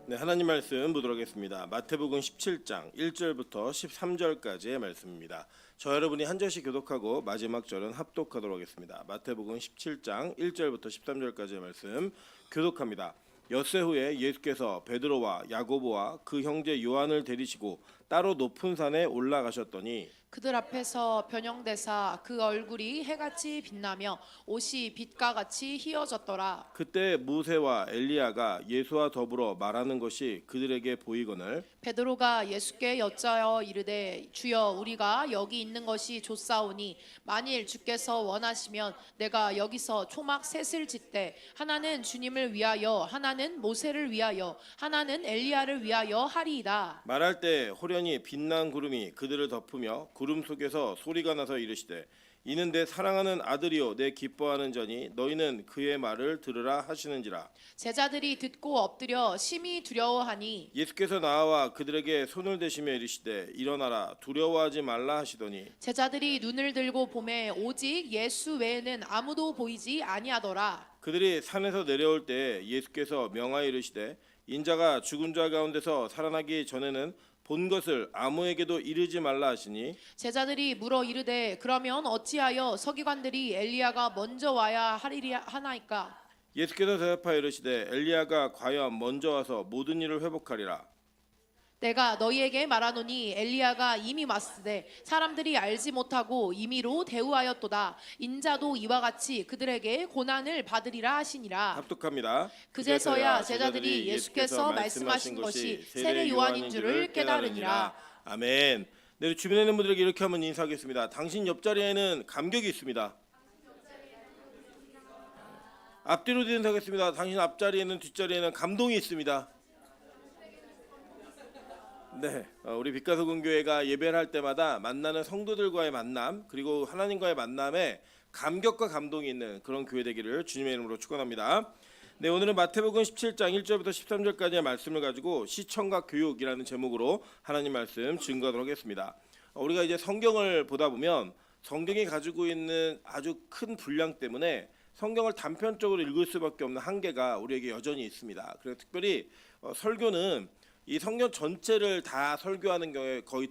네, 하나님 말씀 보도록 하겠습니다. 마태복음 17장 1절부터 13절까지의 말씀입니다. 저 여러분이 한 절씩 교독하고 마지막 절은 합독하도록 하겠습니다. 마태복음 17장 1절부터 13절까지의 말씀 교독합니다. 엿새 후에 예수께서 베드로와 야고보와 그 형제 요한을 데리시고 따로 높은 산에 올라가셨더니 그들 앞에서 변형되사 그 얼굴이 해같이 빛나며 옷이 빛과 같이 희어졌더라. 그때 모세와 엘리야가 예수와 더불어 말하는 것이 그들에게 보이거늘 베드로가 예수께 여짜어 이르되 주여 우리가 여기 있는 것이 좋사오니 만일 주께서 원하시면 내가 여기서 초막 셋을 짓되 하나는 주님을 위하여 하나는 모세를 위하여 하나는 엘리야를 위하여 하리이다. 말할 때 호련히 빛난 구름이 그들을 덮으며 구름 속에서 소리가 나서 이르시되 이는 내 사랑하는 아들이요 내 기뻐하는 자니 너희는 그의 말을 들으라 하시는지라. 제자들이 듣고 엎드려 심히 두려워하니 예수께서 나와 그들에게 손을 대시며 이르시되 일어나라 두려워하지 말라 하시더니 제자들이 눈을 들고 보매 오직 예수 외에는 아무도 보이지 아니하더라. 그들이 산에서 내려올 때 예수께서 명하여 이르시되 인자가 죽은 자 가운데서 살아나기 전에는 본 것을 아무에게도 이르지 말라 하시니 제자들이 물어 이르되 그러면 어찌하여 서기관들이 엘리야가 먼저 와야 하리리 하나이까? 예수께서 대답하여 이르시되 엘리야가 과연 먼저 와서 모든 일을 회복하리라. 내가 너희에게 말하노니 엘리야가 이미 왔으되 사람들이 알지 못하고 임의로 대우하였도다. 인자도 이와 같이 그들에게 고난을 받으리라 하시니라. 합독합니다. 그제서야 제자들이 예수께서 말씀하신 것이 세례 요한인 줄을 깨달으니라. 아멘. 네, 주변에 있는 분들에게 이렇게 한번 인사하겠습니다. 당신 옆자리에는 감격이 있습니다. 앞뒤로 인사하겠습니다. 당신 앞자리에는 뒷자리에는 감동이 있습니다. 네, 우리 빛가서금교회가 예배를 할 때마다 만나는 성도들과의 만남 그리고 하나님과의 만남에 감격과 감동이 있는 그런 교회 되기를 주님의 이름으로 축원합니다. 네, 오늘은 마태복음 17장 1절부터 13절까지의 말씀을 가지고 시청과 교육이라는 제목으로 하나님 말씀 증거하도록 하겠습니다. 우리가 이제 성경을 보다 보면 성경이 가지고 있는 아주 큰 분량 때문에 성경을 단편적으로 읽을 수밖에 없는 한계가 우리에게 여전히 있습니다. 그래서 특별히 설교는 이 성경 전체를 다 설교하는 경우에 거의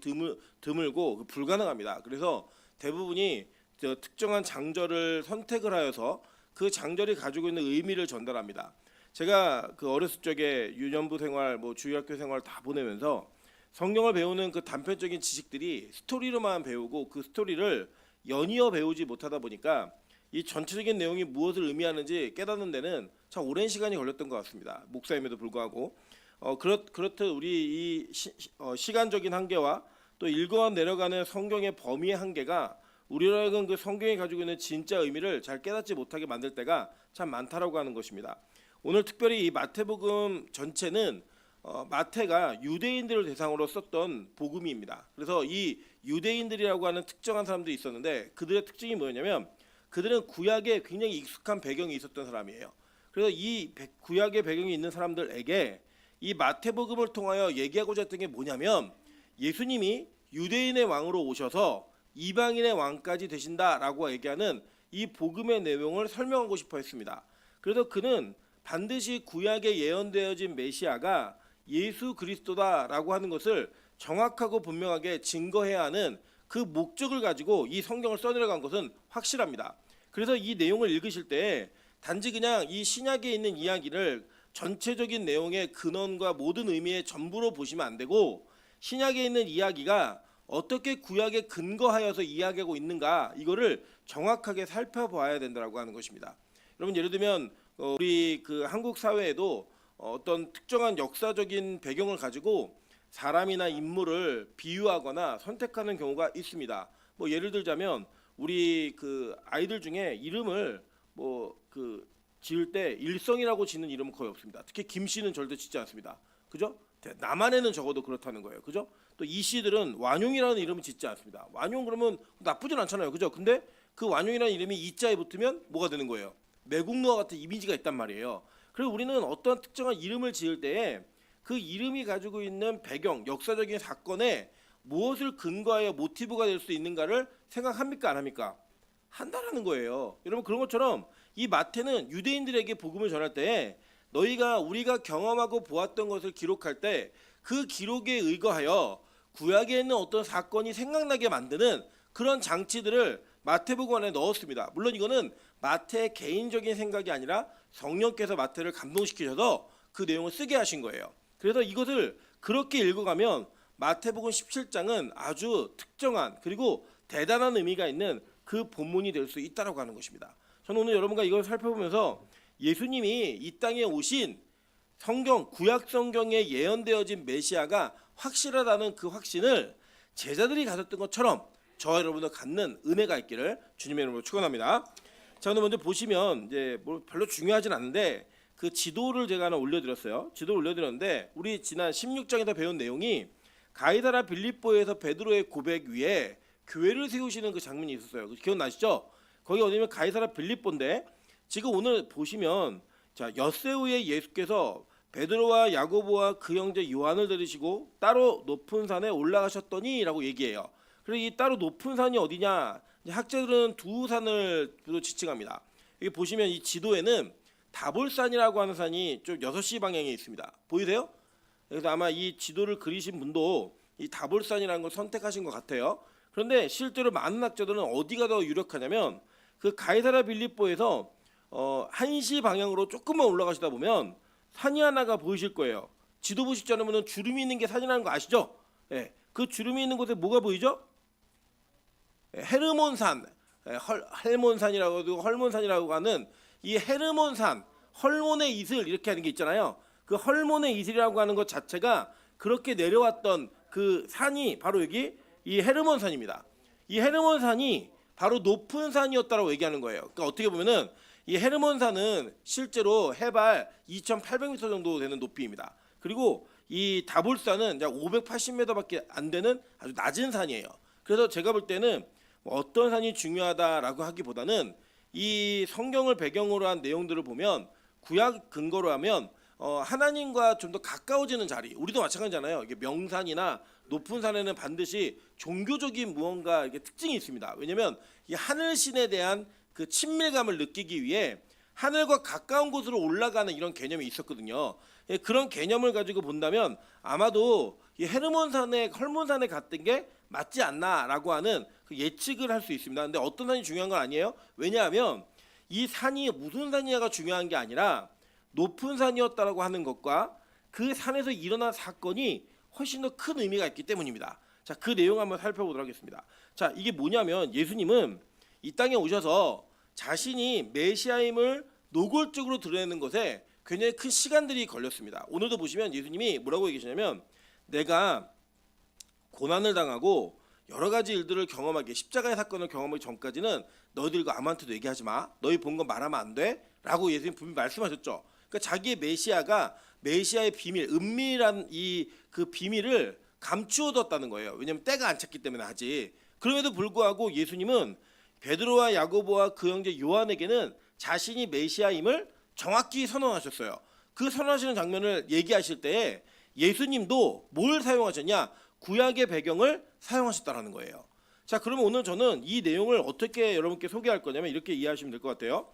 드물고 불가능합니다. 그래서 대부분이 특정한 장절을 선택을 하여서 그 장절이 가지고 있는 의미를 전달합니다. 제가 그 어렸을 적에 유년부 생활, 주일학교 생활 다 보내면서 성경을 배우는 그 단편적인 지식들이 스토리로만 배우고 그 스토리를 연이어 배우지 못하다 보니까 이 전체적인 내용이 무엇을 의미하는지 깨닫는 데는 참 오랜 시간이 걸렸던 것 같습니다. 목사임에도 불구하고. 그렇듯 우리 이 시간적인 한계와 또 읽어 내려가는 성경의 범위의 한계가 우리로 하여금 그 성경이 가지고 있는 진짜 의미를 잘 깨닫지 못하게 만들 때가 참 많다라고 하는 것입니다. 오늘 특별히 이 마태복음 전체는 마태가 유대인들을 대상으로 썼던 복음입니다. 그래서 이 유대인들이라고 하는 특정한 사람들이 있었는데 그들의 특징이 뭐냐면 그들은 구약에 굉장히 익숙한 배경이 있었던 사람이에요. 그래서 이 구약의 배경이 있는 사람들에게 이 마태복음을 통하여 얘기하고자 했던 게 뭐냐면 예수님이 유대인의 왕으로 오셔서 이방인의 왕까지 되신다라고 얘기하는 이 복음의 내용을 설명하고 싶어 했습니다. 그래서 그는 반드시 구약에 예언되어진 메시아가 예수 그리스도다라고 하는 것을 정확하고 분명하게 증거해야 하는 그 목적을 가지고 이 성경을 써내려간 것은 확실합니다. 그래서 이 내용을 읽으실 때 단지 그냥 이 신약에 있는 이야기를 전체적인 내용의 근원과 모든 의미의 전부로 보시면 안 되고 신약에 있는 이야기가 어떻게 구약에 근거하여서 이야기하고 있는가 이거를 정확하게 살펴봐야 된다고 하는 것입니다. 여러분 예를 들면 우리 그 한국 사회에도 어떤 특정한 역사적인 배경을 가지고 사람이나 인물을 비유하거나 선택하는 경우가 있습니다. 예를 들자면 우리 그 아이들 중에 이름을 지을 때 일성이라고 짓는 이름은 거의 없습니다. 특히 김 씨는 절대 짓지 않습니다. 그죠? 남한에는 적어도 그렇다는 거예요. 그죠? 또 이 씨들은 완용이라는 이름을 짓지 않습니다. 완용 그러면 나쁘진 않잖아요. 그죠? 근데 그 완용이라는 이름이 이자에 붙으면 뭐가 되는 거예요? 매국노와 같은 이미지가 있단 말이에요. 그리고 우리는 어떤 특정한 이름을 지을 때에 그 이름이 가지고 있는 배경, 역사적인 사건에 무엇을 근거하여 모티브가 될 수 있는가를 생각합니까? 안 합니까? 한다라는 거예요. 여러분 그런 것처럼 이 마태는 유대인들에게 복음을 전할 때 너희가 우리가 경험하고 보았던 것을 기록할 때 그 기록에 의거하여 구약에 있는 어떤 사건이 생각나게 만드는 그런 장치들을 마태복음 안에 넣었습니다. 물론 이거는 마태의 개인적인 생각이 아니라 성령께서 마태를 감동시키셔서 그 내용을 쓰게 하신 거예요. 그래서 이것을 그렇게 읽어가면 마태복음 17장은 아주 특정한 그리고 대단한 의미가 있는 그 본문이 될 수 있다라고 하는 것입니다. 저는 오늘 여러분과 이걸 살펴보면서 예수님이 이 땅에 오신 성경, 구약 성경에 예언되어진 메시아가 확실하다는 그 확신을 제자들이 가졌던 것처럼 저와 여러분도 갖는 은혜가 있기를 주님의 이름으로 축원합니다. 자, 오늘 먼저 보시면 이제 뭐 별로 중요하진 않은데 그 지도를 제가 하나 올려드렸어요. 지도를 올려드렸는데 우리 지난 16장에서 배운 내용이 가이사랴 빌립보에서 베드로의 고백 위에 교회를 세우시는 그 장면이 있었어요. 기억나시죠? 거기 어디면 가이사랴 빌립보인데 지금 오늘 보시면 자, 엿새우에 예수께서 베드로와 야고보와 그 형제 요한을 데리시고 따로 높은 산에 올라가셨더니라고 얘기해요. 그래서 이 따로 높은 산이 어디냐? 학자들은 두 산을 주로 지칭합니다. 여기 보시면 이 지도에는 다볼산이라고 하는 산이 좀 6시 방향에 있습니다. 보이세요? 그래서 아마 이 지도를 그리신 분도 이 다볼산이라는 걸 선택하신 것 같아요. 그런데 실제로 많은 학자들은 어디가 더 유력하냐면 그 가이사랴 빌립보에서 1시 방향으로 조금만 올라가시다 보면 산이 하나가 보이실 거예요. 지도 보시지 않으면 주름이 있는 게 산이라는 거 아시죠? 예, 그 주름이 있는 곳에 뭐가 보이죠? 헤르몬산, 헬몬산이라고 하고 헐몬산이라고 하는 이 헤르몬산, 헐몬의 이슬 이렇게 하는 게 있잖아요. 그 헐몬의 이슬이라고 하는 것 자체가 그렇게 내려왔던 그 산이 바로 여기 이 헤르몬산입니다. 이 헤르몬산이 바로 높은 산이었다라고 얘기하는 거예요. 그러니까 어떻게 보면은 이 헤르몬산은 실제로 해발 2,800m 정도 되는 높이입니다. 그리고 이 다볼산은 약 580m밖에 안 되는 아주 낮은 산이에요. 그래서 제가 볼 때는 어떤 산이 중요하다라고 하기보다는 이 성경을 배경으로 한 내용들을 보면 구약 근거로 하면 하나님과 좀 더 가까워지는 자리. 우리도 마찬가지잖아요. 이게 명산이나 높은 산에는 반드시 종교적인 무언가 이렇게 특징이 있습니다. 왜냐하면 이 하늘신에 대한 그 친밀감을 느끼기 위해 하늘과 가까운 곳으로 올라가는 이런 개념이 있었거든요. 예, 그런 개념을 가지고 본다면 아마도 이 헤르몬산에 헐몬산에 갔던 게 맞지 않나라고 하는 그 예측을 할 수 있습니다. 근데 어떤 산이 중요한 건 아니에요. 왜냐하면 이 산이 무슨 산이냐가 중요한 게 아니라 높은 산이었다라고 하는 것과 그 산에서 일어난 사건이 훨씬 더 큰 의미가 있기 때문입니다. 자, 그 내용 한번 살펴보도록 하겠습니다. 자, 이게 뭐냐면 예수님은 이 땅에 오셔서 자신이 메시아임을 노골적으로 드러내는 것에 굉장히 큰 시간들이 걸렸습니다. 오늘도 보시면 예수님이 뭐라고 얘기하시냐면 내가 고난을 당하고 여러 가지 일들을 경험하게 십자가의 사건을 경험하기 전까지는 너희들과 아무한테도 얘기하지 마. 너희 본 거 말하면 안 돼. 라고 예수님 분명히 말씀하셨죠. 그러니까 자기의 메시아가 메시아의 비밀, 은밀한 이 그 비밀을 감추어뒀다는 거예요. 왜냐하면 때가 안 찼기 때문에 아직. 그럼에도 불구하고 예수님은 베드로와 야고보와 그 형제 요한에게는 자신이 메시아임을 정확히 선언하셨어요. 그 선언하시는 장면을 얘기하실 때에 예수님도 뭘 사용하셨냐? 구약의 배경을 사용하셨다라는 거예요. 자, 그러면 오늘 저는 이 내용을 어떻게 여러분께 소개할 거냐면 이렇게 이해하시면 될 것 같아요.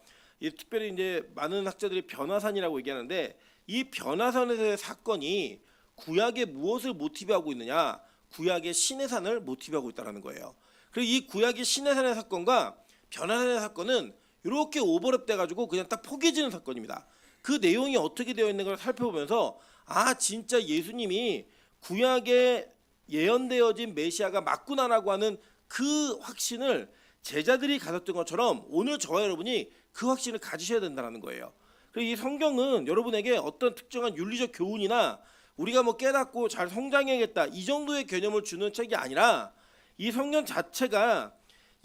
특별히 이제 많은 학자들이 변화산이라고 얘기하는데 이 변화산에서의 사건이 구약의 무엇을 모티브하고 있느냐? 구약의 시내산을 모티브하고 있다는 거예요. 그리고 이 구약의 시내산의 사건과 변화산의 사건은 이렇게 오버랩돼 가지고 그냥 딱 포개지는 사건입니다. 그 내용이 어떻게 되어 있는 걸 살펴보면서 아, 진짜 예수님이 구약에 예언되어진 메시아가 맞구나라고 하는 그 확신을 제자들이 가졌던 것처럼 오늘 저와 여러분이 그 확신을 가지셔야 된다는 거예요. 그리고 이 성경은 여러분에게 어떤 특정한 윤리적 교훈이나 우리가 뭐 깨닫고 잘 성장해야겠다 이 정도의 개념을 주는 책이 아니라 이 성경 자체가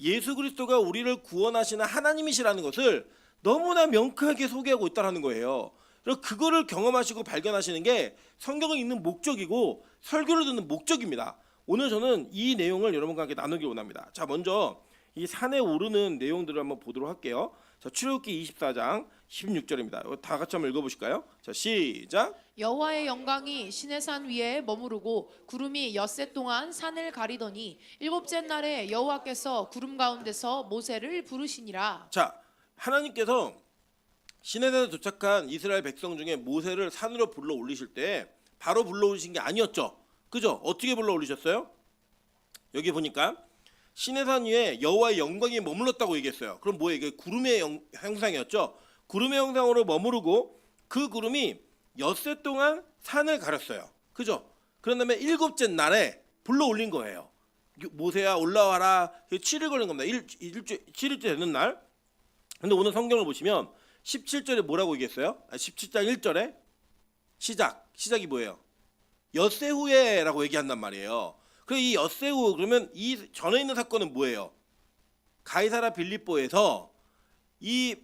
예수 그리스도가 우리를 구원하시는 하나님이시라는 것을 너무나 명쾌하게 소개하고 있다는 거예요. 그래서 그거를 경험하시고 발견하시는 게 성경을 읽는 목적이고 설교를 듣는 목적입니다. 오늘 저는 이 내용을 여러분과 함께 나누기 원합니다. 자, 먼저 이 산에 오르는 내용들을 한번 보도록 할게요. 자, 출애굽기 24장 16절입니다. 다 같이 한번 읽어보실까요? 자, 시작. 여호와의 영광이 시내산 위에 머무르고 구름이 엿새 동안 산을 가리더니 일곱째 날에 여호와께서 구름 가운데서 모세를 부르시니라. 자, 하나님께서 시내산에 도착한 이스라엘 백성 중에 모세를 산으로 불러 올리실 때 바로 불러 올리신 게 아니었죠. 그죠? 어떻게 불러 올리셨어요? 여기 보니까 시내산 위에 여호와의 영광이 머물렀다고 얘기했어요. 그럼 뭐예요? 이게 구름의 형상이었죠. 구름의 형상으로 머무르고 그 구름이 엿새 동안 산을 가렸어요. 그죠? 그런 다음에 일곱째 날에 불러 올린 거예요. 모세야 올라와라. 7일 걸린 겁니다. 7일째 되는 날. 근데 오늘 성경을 보시면 17절에 뭐라고 얘기했어요? 17장 1절에 시작이 뭐예요? 엿새 후에라고 얘기한단 말이에요. 그리고 이 엿새 후 그러면 이 전에 있는 사건은 뭐예요? 가이사라 빌립보에서 이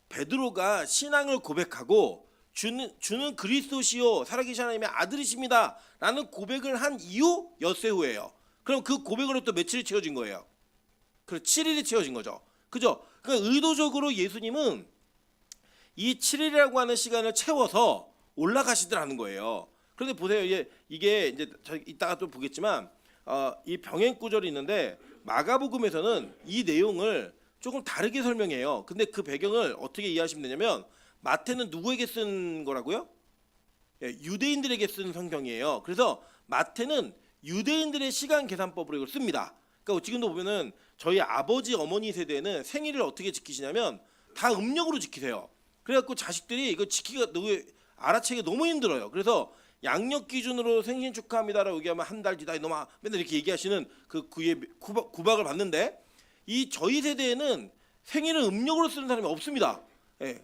베드로가 신앙을 고백하고 주는 그리스도시요 살아계신 하나님의 아들이십니다 라는 고백을 한 이후 엿새 후예요. 그럼 그 고백으로 또 며칠이 채워진 거예요? 그럼 7일이 채워진 거죠. 그죠? 그러니까 의도적으로 예수님은 이 7일이라고 하는 시간을 채워서 올라가시더라는 거예요. 그런데 보세요. 이게 이제 이따가 또 보겠지만 이 병행 구절이 있는데 마가복음에서는 이 내용을 조금 다르게 설명해요. 근데 그 배경을 어떻게 이해하시면 되냐면 마태는 누구에게 쓴 거라고요? 유대인들에게 쓴 성경이에요. 그래서 마태는 유대인들의 시간 계산법으로 이걸 씁니다. 그러니까 지금도 보면은 저희 아버지 어머니 세대는 생일을 어떻게 지키시냐면 다 음력으로 지키세요. 그래갖고 자식들이 이거 지키기가 알아채기 너무 힘들어요. 그래서 양력 기준으로 생신 축하합니다라고 얘기하면 한 달 뒤다 이놈아 맨날 이렇게 얘기하시는 그 구박을 받는데 이 저희 세대에는 생일을 음력으로 쓰는 사람이 없습니다.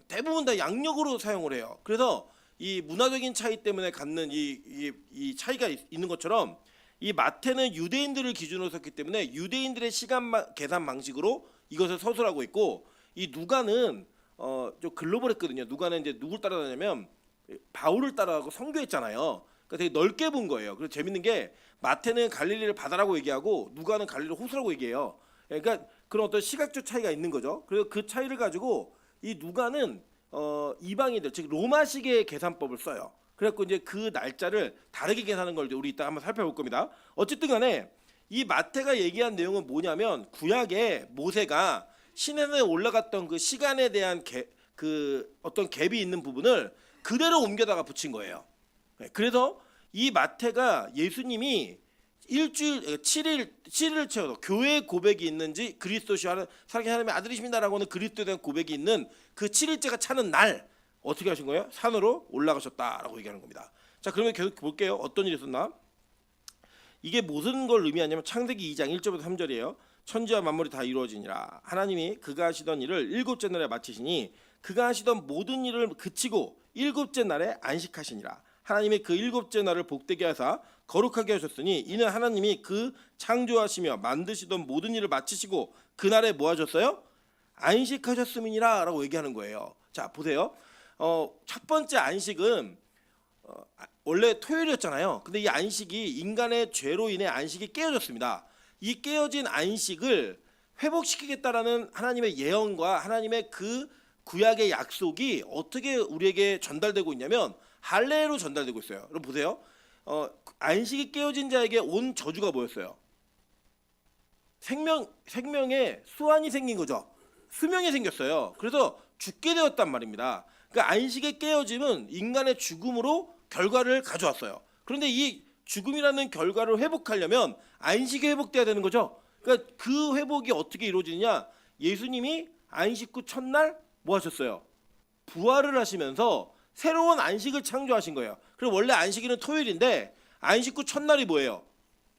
대부분 다 양력으로 사용을 해요. 그래서 이 문화적인 차이 때문에 갖는 이 차이가 있는 것처럼 이 마태는 유대인들을 기준으로 썼기 때문에 유대인들의 시간 계산 방식으로 이것을 서술하고 있고 이 누가는 좀 글로벌했거든요. 누가는 이제 누굴 따라다냐면 바울을 따라가고 선교했잖아요. 그러니까 되게 넓게 본 거예요. 그래서 재밌는 게 마태는 갈릴리를 바다라고 얘기하고 누가는 갈릴리를 호수라고 얘기해요. 그러니까 그런 어떤 시각적 차이가 있는 거죠. 그리고 그 차이를 가지고 이 누가는 이방인들 즉 로마식의 계산법을 써요. 그래갖고 이제 그 날짜를 다르게 계산하는 걸 우리 이따 한번 살펴볼 겁니다. 어쨌든 간에 이 마태가 얘기한 내용은 뭐냐면 구약에 모세가 시내산에 올라갔던 그 시간에 대한 그 어떤 갭이 있는 부분을 그대로 옮겨다가 붙인 거예요. 그래서 이 마태가 예수님이 일주일 7일을 채워도 교회의 고백이 있는지 그리스도시 살아계신 하나님의 아들이십니다라고는 그리스도에 대한 고백이 있는 그 7일째가 차는 날 어떻게 하신 거예요? 산으로 올라가셨다라고 얘기하는 겁니다. 자, 그러면 계속 볼게요. 어떤 일이 있었나? 이게 무슨 걸 의미하냐면 창세기 2장 1절부터 3절이에요. 천지와 만물이 다 이루어지니라. 하나님이 그가 하시던 일을 일곱째 날에 마치시니 그가 하시던 모든 일을 그치고 일곱째 날에 안식하시니라. 하나님이 그 일곱째 날을 복되게 하사 거룩하게 하셨으니 이는 하나님이 그 창조하시며 만드시던 모든 일을 마치시고 그날에 뭐 하셨어요? 안식하셨음이니라 라고 얘기하는 거예요. 자, 보세요. 첫 번째 안식은 원래 토요일이었잖아요. 근데 이 안식이 인간의 죄로 인해 안식이 깨어졌습니다. 이 깨어진 안식을 회복시키겠다라는 하나님의 예언과 하나님의 그 구약의 약속이 어떻게 우리에게 전달되고 있냐면 할례로 전달되고 있어요. 여러분 보세요. 안식이 깨어진 자에게 온 저주가 뭐였어요? 생명에 수환이 생긴 거죠. 수명이 생겼어요. 그래서 죽게 되었단 말입니다. 그러니까 안식의 깨어짐은 인간의 죽음으로 결과를 가져왔어요. 그런데 이 죽음이라는 결과를 회복하려면 안식이 회복돼야 되는 거죠. 그러니까 그 회복이 어떻게 이루어지느냐? 예수님이 안식 후 첫날 뭐 하셨어요? 부활을 하시면서 새로운 안식을 창조하신 거예요. 그리고 원래 안식일은 토요일인데 안식 후 첫날이 뭐예요?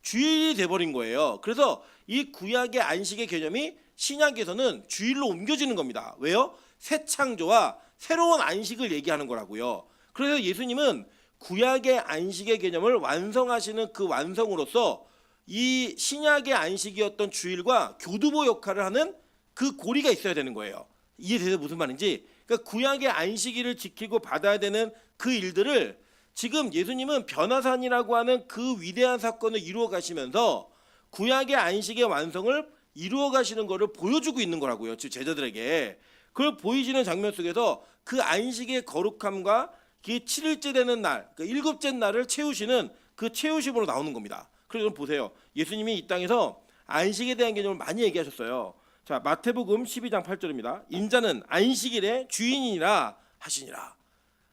주일이 돼버린 거예요. 그래서 이 구약의 안식의 개념이 신약에서는 주일로 옮겨지는 겁니다. 왜요? 새 창조와 새로운 안식을 얘기하는 거라고요. 그래서 예수님은 구약의 안식의 개념을 완성하시는 그 완성으로서 이 신약의 안식이었던 주일과 교두보 역할을 하는 그 고리가 있어야 되는 거예요. 이해돼서 무슨 말인지? 그러니까 구약의 안식일을 지키고 받아야 되는 그 일들을 지금 예수님은 변화산이라고 하는 그 위대한 사건을 이루어 가시면서 구약의 안식의 완성을 이루어 가시는 것을 보여주고 있는 거라고요. 즉 제자들에게. 그걸 보이시는 장면 속에서 그 안식의 거룩함과 그 7일째 되는 날, 그 일곱째 날을 채우시는 그 채우심으로 나오는 겁니다. 그래서 보세요. 예수님이 이 땅에서 안식에 대한 개념을 많이 얘기하셨어요. 자, 마태복음 12장 8절입니다. 인자는 안식일의 주인이라 하시니라.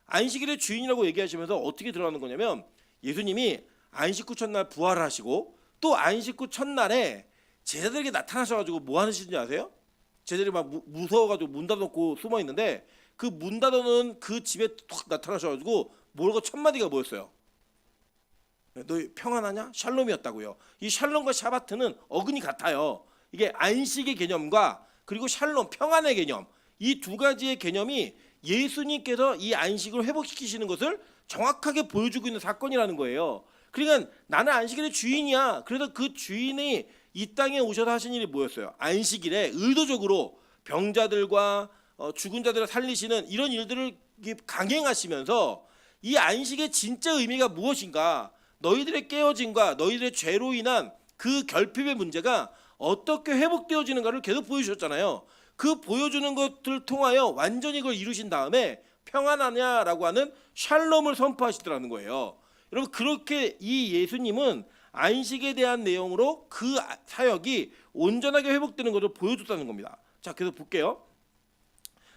안식일의 주인이라고 얘기하시면서 어떻게 들어가는 거냐면 예수님이 안식 후 첫날 부활하시고 또 안식 후 첫날에 제자들에게 나타나셔가지고 뭐 하시는지 아세요? 제자들이 막 무서워가지고 문 닫아놓고 숨어 있는데 그 문 닫아놓은 그 집에 툭 나타나셔가지고 뭐라고 첫 마디가 뭐였어요? 너 평안하냐? 샬롬이었다고요. 이 샬롬과 샤바트는 어근이 같아요. 이게 안식의 개념과 그리고 샬롬 평안의 개념, 이 두 가지의 개념이 예수님께서 이 안식을 회복시키시는 것을 정확하게 보여주고 있는 사건이라는 거예요. 그러니까 나는 안식일의 주인이야. 그래서 그 주인이 이 땅에 오셔서 하신 일이 뭐였어요? 안식일에 의도적으로 병자들과 죽은 자들을 살리시는 이런 일들을 강행하시면서 이 안식의 진짜 의미가 무엇인가, 너희들의 깨어짐과 너희들의 죄로 인한 그 결핍의 문제가 어떻게 회복되어지는가를 계속 보여주셨잖아요. 그 보여주는 것들을 통하여 완전히 그걸 이루신 다음에 평안하냐라고 하는 샬롬을 선포하시더라는 거예요. 여러분, 그렇게 이 예수님은 안식에 대한 내용으로 그 사역이 온전하게 회복되는 것을 보여줬다는 겁니다. 자, 계속 볼게요.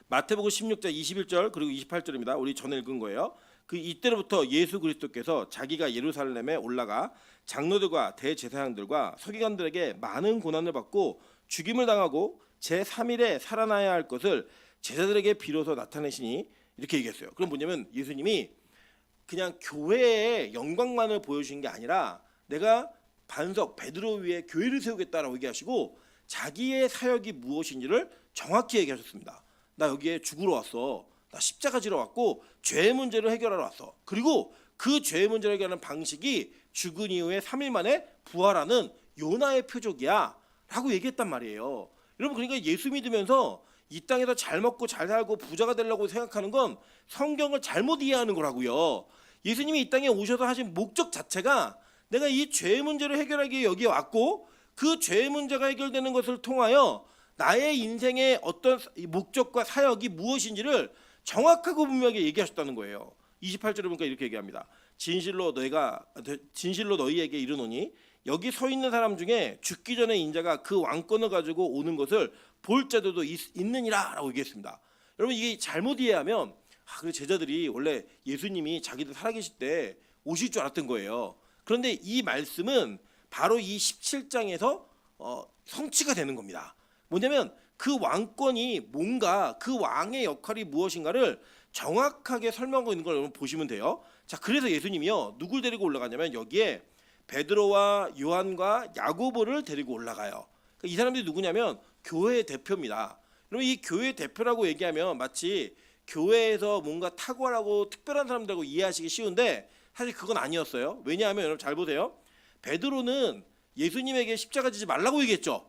마태복음 16장 21절 그리고 28절입니다. 우리 전에 읽은 거예요. 그 이때로부터 예수 그리스도께서 자기가 예루살렘에 올라가 장로들과 대제사장들과 서기관들에게 많은 고난을 받고 죽임을 당하고 제3일에 살아나야 할 것을 제자들에게 비로소 나타내시니 이렇게 얘기했어요. 그럼 뭐냐면 예수님이 그냥 교회의 영광만을 보여주신 게 아니라 내가 반석 베드로 위에 교회를 세우겠다라고 얘기하시고 자기의 사역이 무엇인지를 정확히 얘기하셨습니다. 나 여기에 죽으러 왔어. 나 십자가 지러 왔고 죄의 문제를 해결하러 왔어. 그리고 그 죄의 문제를 해결하는 방식이 죽은 이후에 3일 만에 부활하는 요나의 표적이야 라고 얘기했단 말이에요. 여러분, 그러니까 예수 믿으면서 이 땅에서 잘 먹고 잘 살고 부자가 되려고 생각하는 건 성경을 잘못 이해하는 거라고요. 예수님이 이 땅에 오셔서 하신 목적 자체가 내가 이 죄의 문제를 해결하기 위해 여기에 왔고 그 죄의 문제가 해결되는 것을 통하여 나의 인생의 어떤 목적과 사역이 무엇인지를 정확하고 분명하게 얘기하셨다는 거예요. 28절에 보니까 이렇게 얘기합니다. 진실로 너희에게 이르노니 여기 서 있는 사람 중에 죽기 전에 인자가 그 왕권을 가지고 오는 것을 볼 자들도 있느니라 라고 얘기했습니다. 여러분, 이게 잘못 이해하면 그 제자들이 원래 예수님이 자기들 살아계실 때 오실 줄 알았던 거예요. 그런데 이 말씀은 바로 이 17장에서 성취가 되는 겁니다. 뭐냐면 그 왕권이 뭔가, 그 왕의 역할이 무엇인가를 정확하게 설명하고 있는 걸 여러분 보시면 돼요. 자, 그래서 예수님이요 누굴 데리고 올라가냐면 여기에 베드로와 요한과 야고보를 데리고 올라가요. 이 사람들이 누구냐면 교회의 대표입니다. 여러분, 이 교회의 대표라고 얘기하면 마치 교회에서 뭔가 탁월하고 특별한 사람들하고 이해하시기 쉬운데 사실 그건 아니었어요. 왜냐하면 여러분 잘 보세요. 베드로는 예수님에게 십자가 지지 말라고 얘기했죠.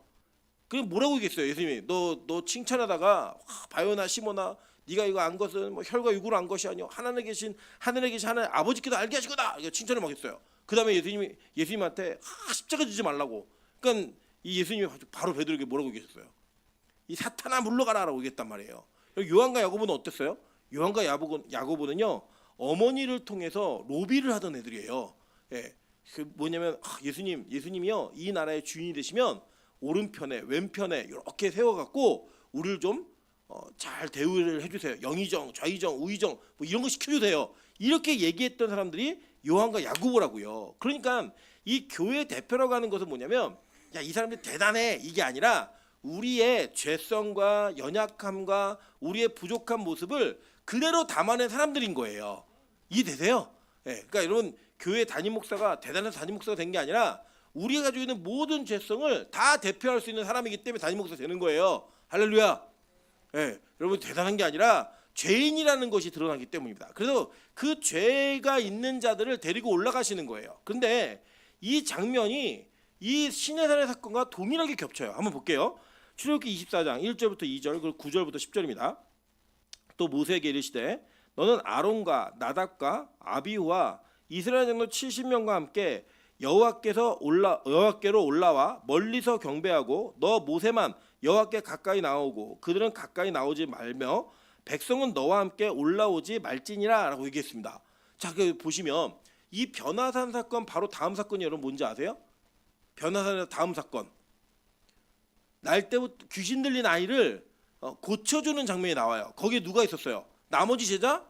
그럼 뭐라고 얘기했어요? 예수님이 너 칭찬하다가 바요나 시모나 네가 이거 안 것은 뭐 혈과 육으로 안 것이 아니요 하나님에 계신 하나님 아버지께서 알게 하시거다. 이거 칭찬을 막 했어요. 그 다음에 예수님한테 십자가 지지 말라고. 그러니까 이 예수님이 바로 베드로에게 뭐라고 얘기했어요? 이 사탄아 물러가라라고 얘기했단 말이에요. 요한과 야고보는 어땠어요? 요한과 야고보는요 어머니를 통해서 로비를 하던 애들이에요. 예, 그 뭐냐면 예수님이요 이 나라의 주인이 되시면 오른편에 왼편에 이렇게 세워갖고 우리를 좀 잘 대우를 해주세요. 영의정, 좌의정, 우의정 뭐 이런 거 시켜주세요. 이렇게 얘기했던 사람들이 요한과 야고보라고요. 그러니까 이 교회 대표라고 하는 것은 뭐냐면 야, 이 사람들이 대단해 이게 아니라 우리의 죄성과 연약함과 우리의 부족한 모습을 그대로 담아낸 사람들인 거예요. 이해되세요? 예, 그러니까 여러분 교회 담임 목사가 대단한 담임 목사가 된 게 아니라 우리가 가지고 있는 모든 죄성을 다 대표할 수 있는 사람이기 때문에 담임 목사 되는 거예요. 할렐루야. 예, 여러분 대단한 게 아니라 죄인이라는 것이 드러나기 때문입니다. 그래서 그 죄가 있는 자들을 데리고 올라가시는 거예요. 그런데 이 장면이 이 시내산의 사건과 동일하게 겹쳐요. 한번 볼게요. 출애굽기 24장 1절부터 2절 그리고 9절부터 10절입니다. 또 모세에게 이르시되 너는 아론과 나답과 아비후와 이스라엘 장로 70명과 함께 여호와께로 올라와 멀리서 경배하고 너 모세만 여호와께 가까이 나오고 그들은 가까이 나오지 말며 백성은 너와 함께 올라오지 말지니라 라고 얘기했습니다. 자, 그 보시면 이 변화산 사건 바로 다음 사건이 여러분 뭔지 아세요? 변화산의 다음 사건 날 때부터 귀신 들린 아이를 고쳐주는 장면이 나와요. 거기에 누가 있었어요? 나머지 제자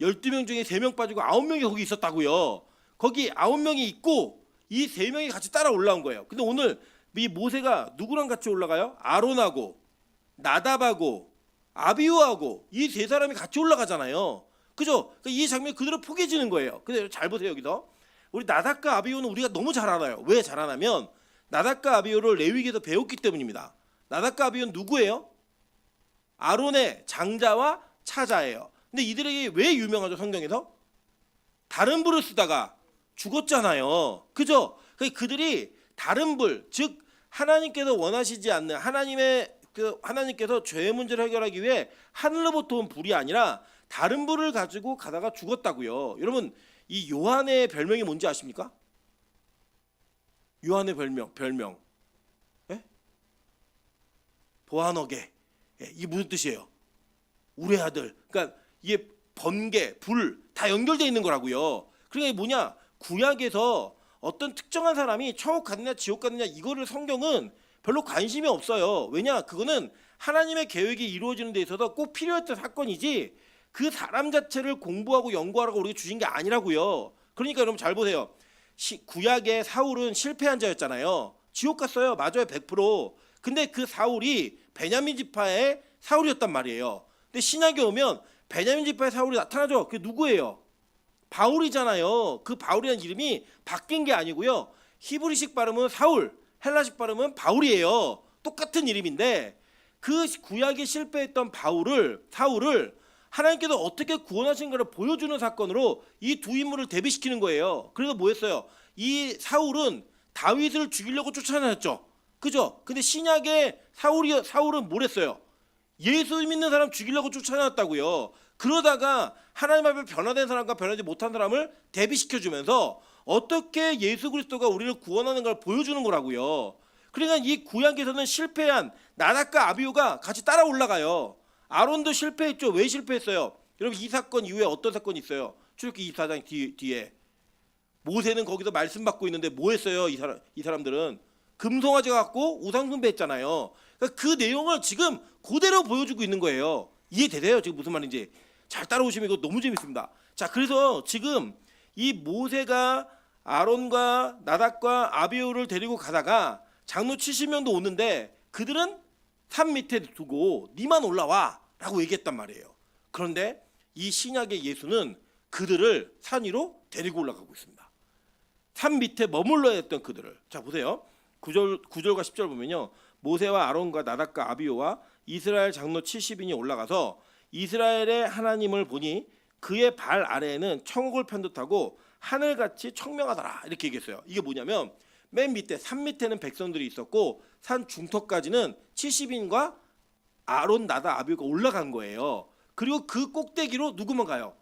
12명 중에 3명 빠지고 9명이 거기 있었다고요. 거기 9명이 있고 이 3명이 같이 따라 올라온 거예요. 근데 오늘 이 모세가 누구랑 같이 올라가요? 아론하고 나답하고 아비후하고 이 3사람이 같이 올라가잖아요. 그죠? 그러니까 이 장면이 그대로 포개지는 거예요. 근데 잘 보세요. 여기서 우리 나답과 아비후는 우리가 너무 잘 알아요. 왜 잘 아냐면 나답과 아비후를 레위기에서 배웠기 때문입니다. 나답과 아비후는 누구예요? 아론의 장자와 차자예요. 근데 이들에게 왜 유명하죠? 성경에서 다른 불을 쓰다가 죽었잖아요. 그죠? 그들이 다른 불, 즉 하나님께서 원하시지 않는 하나님께서 죄의 문제를 해결하기 위해 하늘로부터 온 불이 아니라 다른 불을 가지고 가다가 죽었다고요. 여러분 이 요한의 별명이 뭔지 아십니까? 요한의 별명 예? 보아너게. 예, 이게 무슨 뜻이에요? 우리 아들. 그러니까 이게 번개, 불 다 연결되어 있는 거라고요. 그러니까 이게 뭐냐? 구약에서 어떤 특정한 사람이 천국 가느냐 지옥 가느냐 이거를 성경은 별로 관심이 없어요. 왜냐? 그거는 하나님의 계획이 이루어지는 데 있어서 꼭 필요했던 사건이지 그 사람 자체를 공부하고 연구하라고 우리가 주신 게 아니라고요. 그러니까 여러분 잘 보세요. 구약의 사울은 실패한 자였잖아요. 지옥 갔어요. 맞아요. 100%. 근데 그 사울이 베냐민 지파의 사울이었단 말이에요. 근데 신약에 오면 베냐민 지파의 사울이 나타나죠. 그게 누구예요? 바울이잖아요. 그 바울이라는 이름이 바뀐 게 아니고요. 히브리식 발음은 사울, 헬라식 발음은 바울이에요. 똑같은 이름인데 그 구약에 실패했던 사울을 하나님께서 어떻게 구원하신가를 보여주는 사건으로 이 두 인물을 대비시키는 거예요. 그래서 뭐 했어요? 이 사울은 다윗을 죽이려고 쫓아다녔죠. 그죠? 근데 신약의 사울은 뭘 했어요? 예수 믿는 사람 죽이려고 쫓아다녔다고요. 그러다가 하나님 앞에 변화된 사람과 변하지 못한 사람을 대비시켜주면서 어떻게 예수 그리스도가 우리를 구원하는 걸 보여주는 거라고요. 그러니까 이 구약에서는 실패한 나답과 아비후가 같이 따라 올라가요. 아론도 실패했죠. 왜 실패했어요? 여러분 이 사건 이후에 어떤 사건이 있어요? 출애굽기 24장 뒤에 모세는 거기서 말씀 받고 있는데 뭐 했어요? 이 사람들은 금송아지 갖고 우상 숭배했잖아요. 그러니까 그 내용을 지금 그대로 보여주고 있는 거예요. 이해되세요? 지금 무슨 말인지 잘 따라오시면 이거 너무 재밌습니다. 자, 그래서 지금 이 모세가 아론과 나답과 아비후를 데리고 가다가 장로 70명도 오는데 그들은 산 밑에 두고 니만 올라와 라고 얘기했단 말이에요. 그런데 이 신약의 예수는 그들을 산 위로 데리고 올라가고 있습니다. 산 밑에 머물러야 했던 그들을. 자, 보세요. 9절과 10절 보면요. 모세와 아론과 나답과 아비후와 이스라엘 장로 70인이 올라가서 이스라엘의 하나님을 보니 그의 발 아래에는 천국을 편듯하고 하늘같이 청명하더라 이렇게 얘기했어요. 이게 뭐냐면 맨 밑에 산 밑에는 백성들이 있었고 산 중턱까지는 70인과 아론 나답 아비후가 올라간 거예요. 그리고 그 꼭대기로 누구만 가요?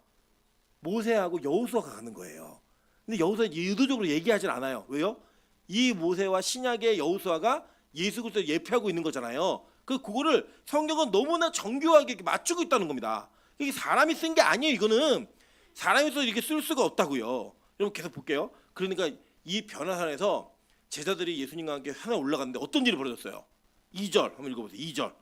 모세하고 여호수아가 가는 거예요. 근데 여호수아 의도적으로 얘기하진 않아요. 왜요? 이 모세와 신약의 여호수아가 예수 그리스도를 예표하고 있는 거잖아요. 그거를 성경은 너무나 정교하게 이렇게 맞추고 있다는 겁니다. 이게 사람이 쓴 게 아니에요. 이거는 사람이 써서 이렇게 쓸 수가 없다고요. 여러분 계속 볼게요. 그러니까 이 변화산에서 제자들이 예수님과 함께 하나 올라갔는데 어떤 일이 벌어졌어요? 2절 한번 읽어보세요. 2절.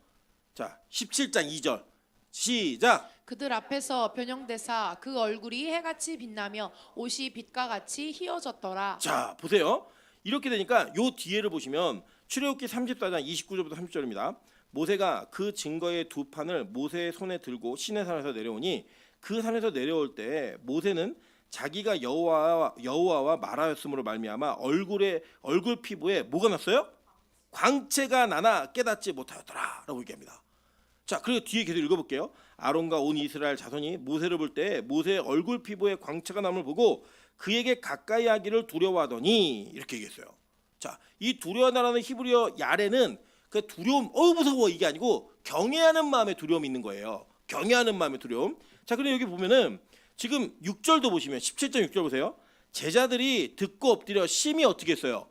자, 17장 2절 시작. 그들 앞에서 변형되사 그 얼굴이 해같이 빛나며 옷이 빛과 같이 희어졌더라. 자, 보세요. 이렇게 되니까 요 뒤에를 보시면 출애굽기 34장 29절부터 30절입니다. 모세가 그 증거의 두 판을 모세의 손에 들고 시내산에서 내려오니 그 산에서 내려올 때 모세는 자기가 여호와와 말하였으므로 말미암아 얼굴 피부에 뭐가 났어요? 광채가 나나 깨닫지 못하였더라라고 얘기합니다. 자, 그리고 뒤에 계속 읽어볼게요. 아론과 온 이스라엘 자손이 모세를 볼 때 모세의 얼굴 피부에 광채가 남을 보고 그에게 가까이 하기를 두려워하더니 이렇게 얘기했어요. 자, 이 두려워하다라는 히브리어 야레는 그 두려움, 무서워 이게 아니고 경외하는 마음의 두려움이 있는 거예요. 경외하는 마음의 두려움. 자, 그리고 여기 보면은 지금 6절도 보시면 17절 6절 보세요. 제자들이 듣고 엎드려 심히 어떻게 했어요?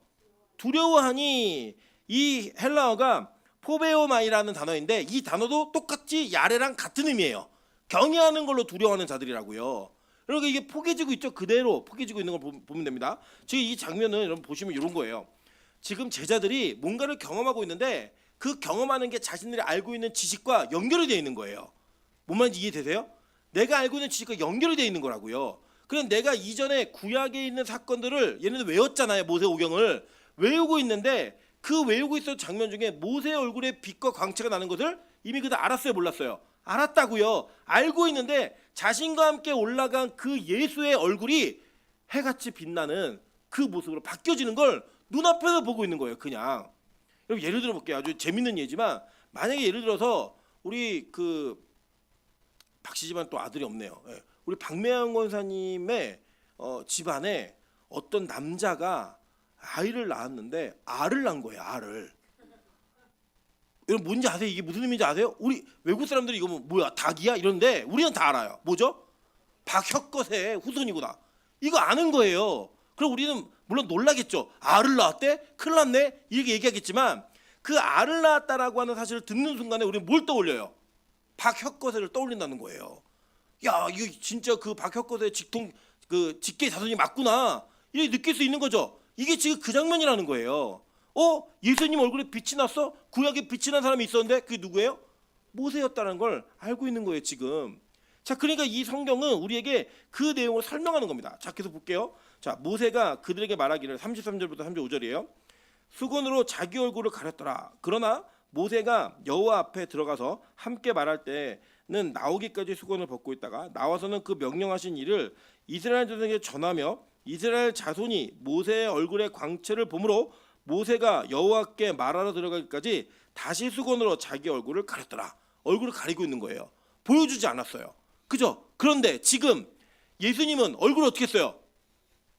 두려워하니. 이 헬라어가 포베오마이라는 단어인데 이 단어도 똑같이 야레랑 같은 의미예요. 경외하는 걸로 두려워하는 자들이라고요. 그러니까 이게 포개지고 있죠. 그대로 포개지고 있는 걸 보면 됩니다. 지금 이 장면은 여러분 보시면 이런 거예요. 지금 제자들이 뭔가를 경험하고 있는데 그 경험하는 게 자신들이 알고 있는 지식과 연결이 되어 있는 거예요. 뭔 말인지 이해되세요? 내가 알고 있는 지식과 연결이 되어 있는 거라고요. 그럼 내가 이전에 구약에 있는 사건들을 얘네들 외웠잖아요. 모세오경을 외우고 있는데 그 외우고 있었던 장면 중에 모세의 얼굴에 빛과 광채가 나는 것을 이미 그들 알았어요, 몰랐어요? 알았다고요. 알고 있는데 자신과 함께 올라간 그 예수의 얼굴이 해같이 빛나는 그 모습으로 바뀌어지는 걸 눈앞에서 보고 있는 거예요. 그냥. 여러분 예를 들어 볼게요. 아주 재밌는 예지만 만약에 예를 들어서 우리 그 박씨 집안 또 아들이 없네요. 예. 우리 박매영 권사님의 집안에 어떤 남자가 아이를 낳았는데 알을 낳은 거예요. 알을. 여러분 뭔지 아세요? 이게 무슨 의미인지 아세요? 우리 외국 사람들이 이거 뭐야 닭이야 이런데 우리는 다 알아요. 뭐죠? 박혁거세의 후손이구나. 이거 아는 거예요. 그럼 우리는 물론 놀라겠죠. 알을 낳았대? 큰일 났네? 이렇게 얘기하겠지만 그 알을 낳았다라고 하는 사실을 듣는 순간에 우리는 뭘 떠올려요? 박혁거세를 떠올린다는 거예요. 야, 이거 진짜 그 박혁거세 직통 그 직계 자손이 맞구나. 이렇게 느낄 수 있는 거죠. 이게 지금 그 장면이라는 거예요. 예수님 얼굴에 빛이 났어? 구약에 빛이 난 사람이 있었는데 그게 누구예요? 모세였다는 걸 알고 있는 거예요, 지금. 자, 그러니까 이 성경은 우리에게 그 내용을 설명하는 겁니다. 자, 계속 볼게요. 자, 모세가 그들에게 말하기를 33절부터 35절이에요. 수건으로 자기 얼굴을 가렸더라. 그러나 모세가 여호와 앞에 들어가서 함께 말할 때는 나오기까지 수건을 벗고 있다가 나와서는 그 명령하신 일을 이스라엘 자손에게 전하며 이스라엘 자손이 모세의 얼굴의 광채를 보므로 모세가 여호와께 말하러 들어가기까지 다시 수건으로 자기 얼굴을 가렸더라. 얼굴을 가리고 있는 거예요. 보여주지 않았어요. 그죠? 그런데 지금 예수님은 얼굴을 어떻게 했어요?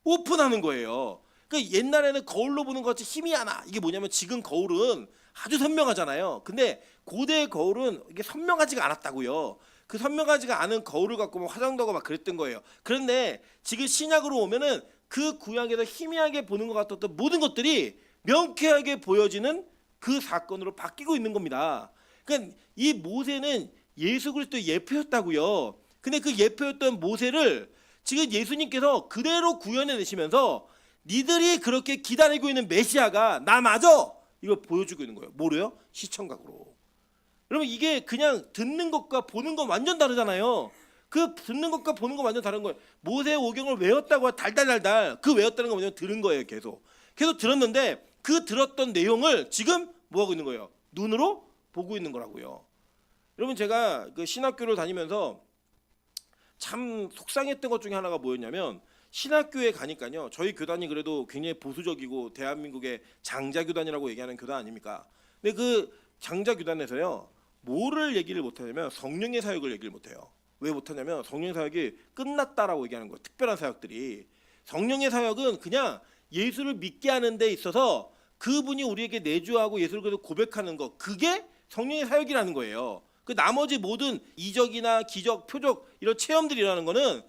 오픈하는 거예요. 그러니까 옛날에는 거울로 보는 것 같이 힘이 하나. 이게 뭐냐면 지금 거울은 아주 선명하잖아요. 근데 고대의 거울은 이게 선명하지가 않았다고요. 그 선명하지가 않은 거울을 갖고 뭐 화장도 하고 막 그랬던 거예요. 그런데 지금 신약으로 오면은 그 구약에서 희미하게 보는 것 같았던 모든 것들이 명쾌하게 보여지는 그 사건으로 바뀌고 있는 겁니다. 그러니까 이 모세는 예수 그리스도의 예표였다고요. 근데 그 예표였던 모세를 지금 예수님께서 그대로 구현해내시면서 니들이 그렇게 기다리고 있는 메시아가 나 맞아! 이걸 보여주고 있는 거예요. 뭐래요? 시청각으로. 여러분 이게 그냥 듣는 것과 보는 건 완전 다르잖아요. 그 듣는 것과 보는 건 완전 다른 거예요. 모세 오경을 외웠다고 달달달달 그 외웠다는 건 뭐냐면 들은 거예요. 계속 들었는데 그 들었던 내용을 지금 뭐하고 있는 거예요? 눈으로 보고 있는 거라고요. 여러분 제가 그 신학교를 다니면서 참 속상했던 것 중에 하나가 뭐였냐면 신학교에 가니까요. 저희 교단이 그래도 굉장히 보수적이고 대한민국의 장자교단이라고 얘기하는 교단 아닙니까? 근데 그 장자교단에서요. 뭐를 얘기를 못하냐면 성령의 사역을 얘기를 못해요. 왜 못하냐면 성령의 사역이 끝났다라고 얘기하는 거예요. 특별한 사역들이. 성령의 사역은 그냥 예수를 믿게 하는 데 있어서 그분이 우리에게 내주하고 예수를 그래도 고백하는 거 그게 성령의 사역이라는 거예요. 그 나머지 모든 이적이나 기적, 표적 이런 체험들이라는 거는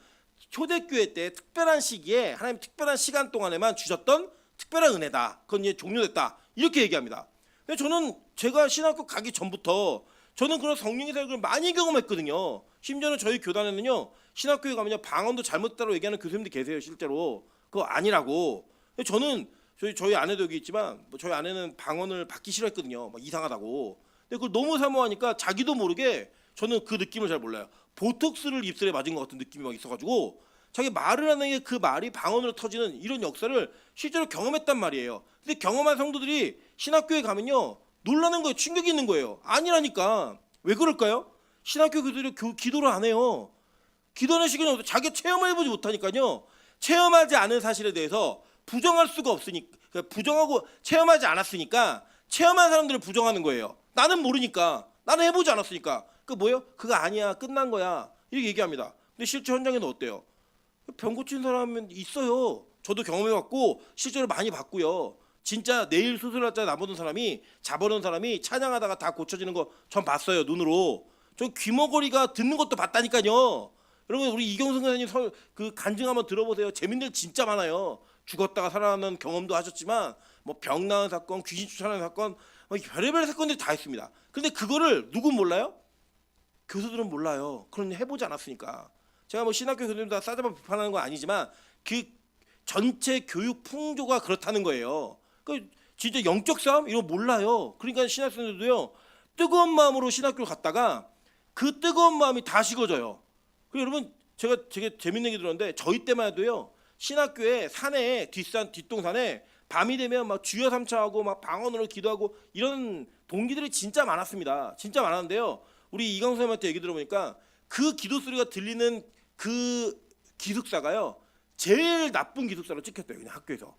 초대교회 때 특별한 시기에 하나님 특별한 시간 동안에만 주셨던 특별한 은혜다. 그건 이제 종료됐다. 이렇게 얘기합니다. 근데 저는 제가 신학교 가기 전부터 저는 그런 성령의 사역을 많이 경험했거든요. 심지어는 저희 교단에는요. 신학교에 가면요. 방언도 잘못했다고 얘기하는 교수님들 계세요. 실제로. 그거 아니라고. 근데 저는 저희 아내도 여기 있지만 저희 아내는 방언을 받기 싫어했거든요. 막 이상하다고. 근데 그걸 너무 사모하니까 자기도 모르게 저는 그 느낌을 잘 몰라요. 보톡스를 입술에 맞은 것 같은 느낌이 막 있어가지고 자기 말을 하는 게 그 말이 방언으로 터지는 이런 역사를 실제로 경험했단 말이에요. 근데 경험한 성도들이 신학교에 가면요. 놀라는 거예요. 충격이 있는 거예요. 아니라니까. 왜 그럴까요? 신학교 교들이 기도를 안 해요. 기도하는 시간이 없어요. 자기가 체험을 해보지 못하니까요. 체험하지 않은 사실에 대해서 부정할 수가 없으니까 부정하고 체험하지 않았으니까 체험한 사람들을 부정하는 거예요. 나는 모르니까. 나는 해보지 않았으니까. 그 뭐예요? 그거 아니야. 끝난 거야. 이렇게 얘기합니다. 근데 실제 현장에는 어때요? 병 고친 사람은 있어요. 저도 경험해봤고 실제로 많이 봤고요. 진짜 내일 수술할자 나보던 사람이 잡아놓은 사람이 찬양하다가 다 고쳐지는 거 전 봤어요. 눈으로. 전 귀머거리가 듣는 것도 봤다니까요. 여러분 우리 이경성 선생님 그 간증 한번 들어보세요. 재밌는 일 진짜 많아요. 죽었다가 살아나는 경험도 하셨지만 뭐 병 나은 사건, 귀신 쫓아내는 사건 뭐 별의별 사건들이 다 있습니다. 그런데 그거를 누군 몰라요? 교수들은 몰라요. 그런 일 해보지 않았으니까. 제가 뭐 신학교 교수님 다 싸잡아 비판하는 건 아니지만 그 전체 교육 풍조가 그렇다는 거예요. 그 진짜 영적 싸움 이거 몰라요. 그러니까 신학생들도요 뜨거운 마음으로 신학교를 갔다가 그 뜨거운 마음이 다 식어져요. 그리고 여러분 제가 되게 재밌는 얘기 들었는데 저희 때만 해도요 신학교에 산에 뒷동산에 밤이 되면 막 주여 삼차하고 막 방언으로 기도하고 이런 동기들이 진짜 많았습니다. 진짜 많았는데요. 우리 이광수 선생님한테 얘기 들어보니까 그 기도 소리가 들리는 그 기숙사가요 제일 나쁜 기숙사로 찍혔대요. 그냥 학교에서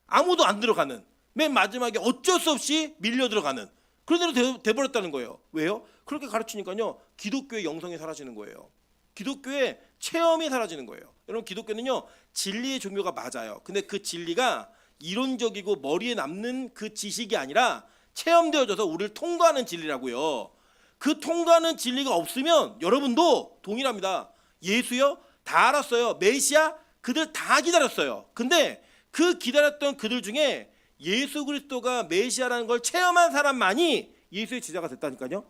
아무도 안 들어가는 맨 마지막에 어쩔 수 없이 밀려 들어가는 그런 대로 돼버렸다는 거예요. 왜요? 그렇게 가르치니까요 기독교의 영성이 사라지는 거예요. 기독교의 체험이 사라지는 거예요. 여러분 기독교는요 진리의 종교가 맞아요. 근데 그 진리가 이론적이고 머리에 남는 그 지식이 아니라 체험되어져서 우리를 통과하는 진리라고요. 그 통과하는 진리가 없으면 여러분도 동일합니다. 예수요? 다 알았어요. 메시아? 그들 다 기다렸어요. 근데 그 기다렸던 그들 중에 예수 그리스도가 메시아라는 걸 체험한 사람만이 예수의 제자가 됐다니까요.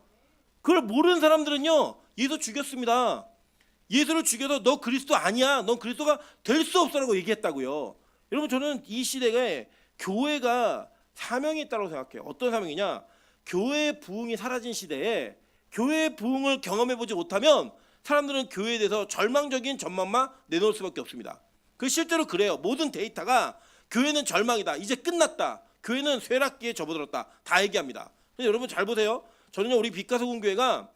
그걸 모르는 사람들은요 예수 죽였습니다. 예수를 죽여서 너 그리스도 아니야. 넌 그리스도가 될 수 없어라고 얘기했다고요. 여러분 저는 이 시대에 교회가 사명이 있다고 생각해요. 어떤 사명이냐? 교회의 부흥이 사라진 시대에 교회의 부흥을 경험해보지 못하면 사람들은 교회에 대해서 절망적인 전망만 내놓을 수밖에 없습니다. 그 실제로 그래요. 모든 데이터가 교회는 절망이다. 이제 끝났다. 교회는 쇠락기에 접어들었다. 다 얘기합니다. 근데 여러분 잘 보세요. 저는요 우리 빛가서 공교회가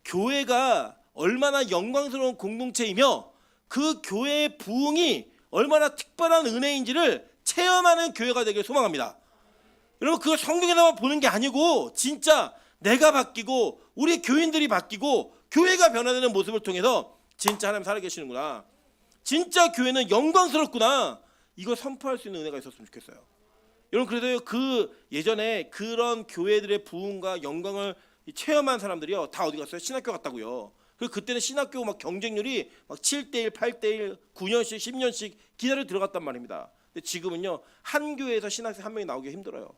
교회가 얼마나 영광스러운 공동체이며 그 교회의 부흥이 얼마나 특별한 은혜인지를 체험하는 교회가 되길 소망합니다. 여러분 그걸 성경에서만 보는 게 아니고 진짜 내가 바뀌고 우리 교인들이 바뀌고 교회가 변화되는 모습을 통해서 진짜 하나님 살아계시는구나. 진짜 교회는 영광스럽구나. 이걸 선포할 수 있는 은혜가 있었으면 좋겠어요. 여러분 그래서 그 예전에 그런 교회들의 부흥과 영광을 체험한 사람들이요 다 어디 갔어요? 신학교 갔다고요. 그리고 그때는 신학교 막 경쟁률이 막 7대1, 8대1, 9년씩, 10년씩 기다려 들어갔단 말입니다. 근데 지금은요 한 교회에서 신학생 한 명이 나오기 힘들어요.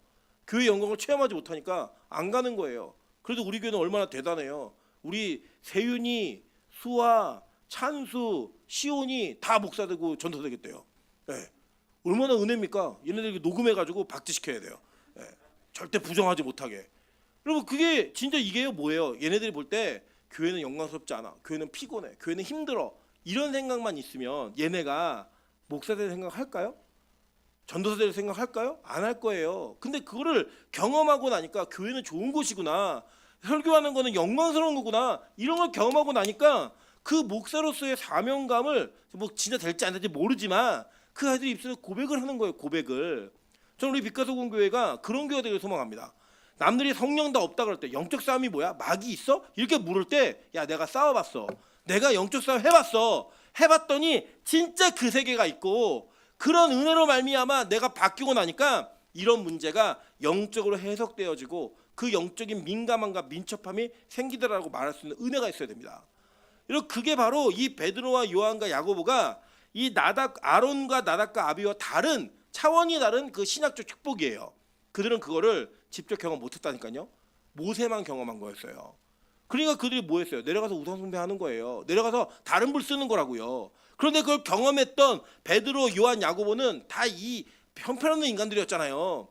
교회 영광을 체험하지 못하니까 안 가는 거예요. 그래도 우리 교회는 얼마나 대단해요. 우리 세윤이, 수아, 찬수, 시온이 다 목사 되고 전도사 되겠대요. 네. 얼마나 은혜입니까? 얘네들 녹음해가지고 박제시켜야 돼요. 네. 절대 부정하지 못하게. 여러분 그게 진짜 이게요 뭐예요? 얘네들이 볼 때 교회는 영광스럽지 않아. 교회는 피곤해. 교회는 힘들어. 이런 생각만 있으면 얘네가 목사 될 생각 할까요? 전도사 될 생각 할까요? 안 할 거예요. 근데 그거를 경험하고 나니까 교회는 좋은 곳이구나. 설교하는 거는 영광스러운 거구나. 이런 걸 경험하고 나니까 그 목사로서의 사명감을 뭐 진짜 될지 안 될지 모르지만 그 아이들이 입술에 고백을 하는 거예요. 고백을. 저는 우리 빛가서 공교회가 그런 교회가 되길 소망합니다. 남들이 성령 다 없다 그럴 때 영적 싸움이 뭐야? 막이 있어? 이렇게 물을 때 야 내가 싸워봤어. 내가 영적 싸움 해봤어. 해봤더니 진짜 그 세계가 있고 그런 은혜로 말미암아 내가 바뀌고 나니까 이런 문제가 영적으로 해석되어지고 그 영적인 민감함과 민첩함이 생기더라고 말할 수 있는 은혜가 있어야 됩니다. 여러분 그게 바로 이 베드로와 요한과 야고보가 이 아론과 나답과 아비와 다른 차원이 다른 그 신학적 축복이에요. 그들은 그거를 직접 경험 못했다니까요. 모세만 경험한 거였어요. 그러니까 그들이 뭐 했어요? 내려가서 우상숭배하는 거예요. 내려가서 다른 불 쓰는 거라고요. 그런데 그걸 경험했던 베드로, 요한, 야고보는 다 이 형편없는 인간들이었잖아요.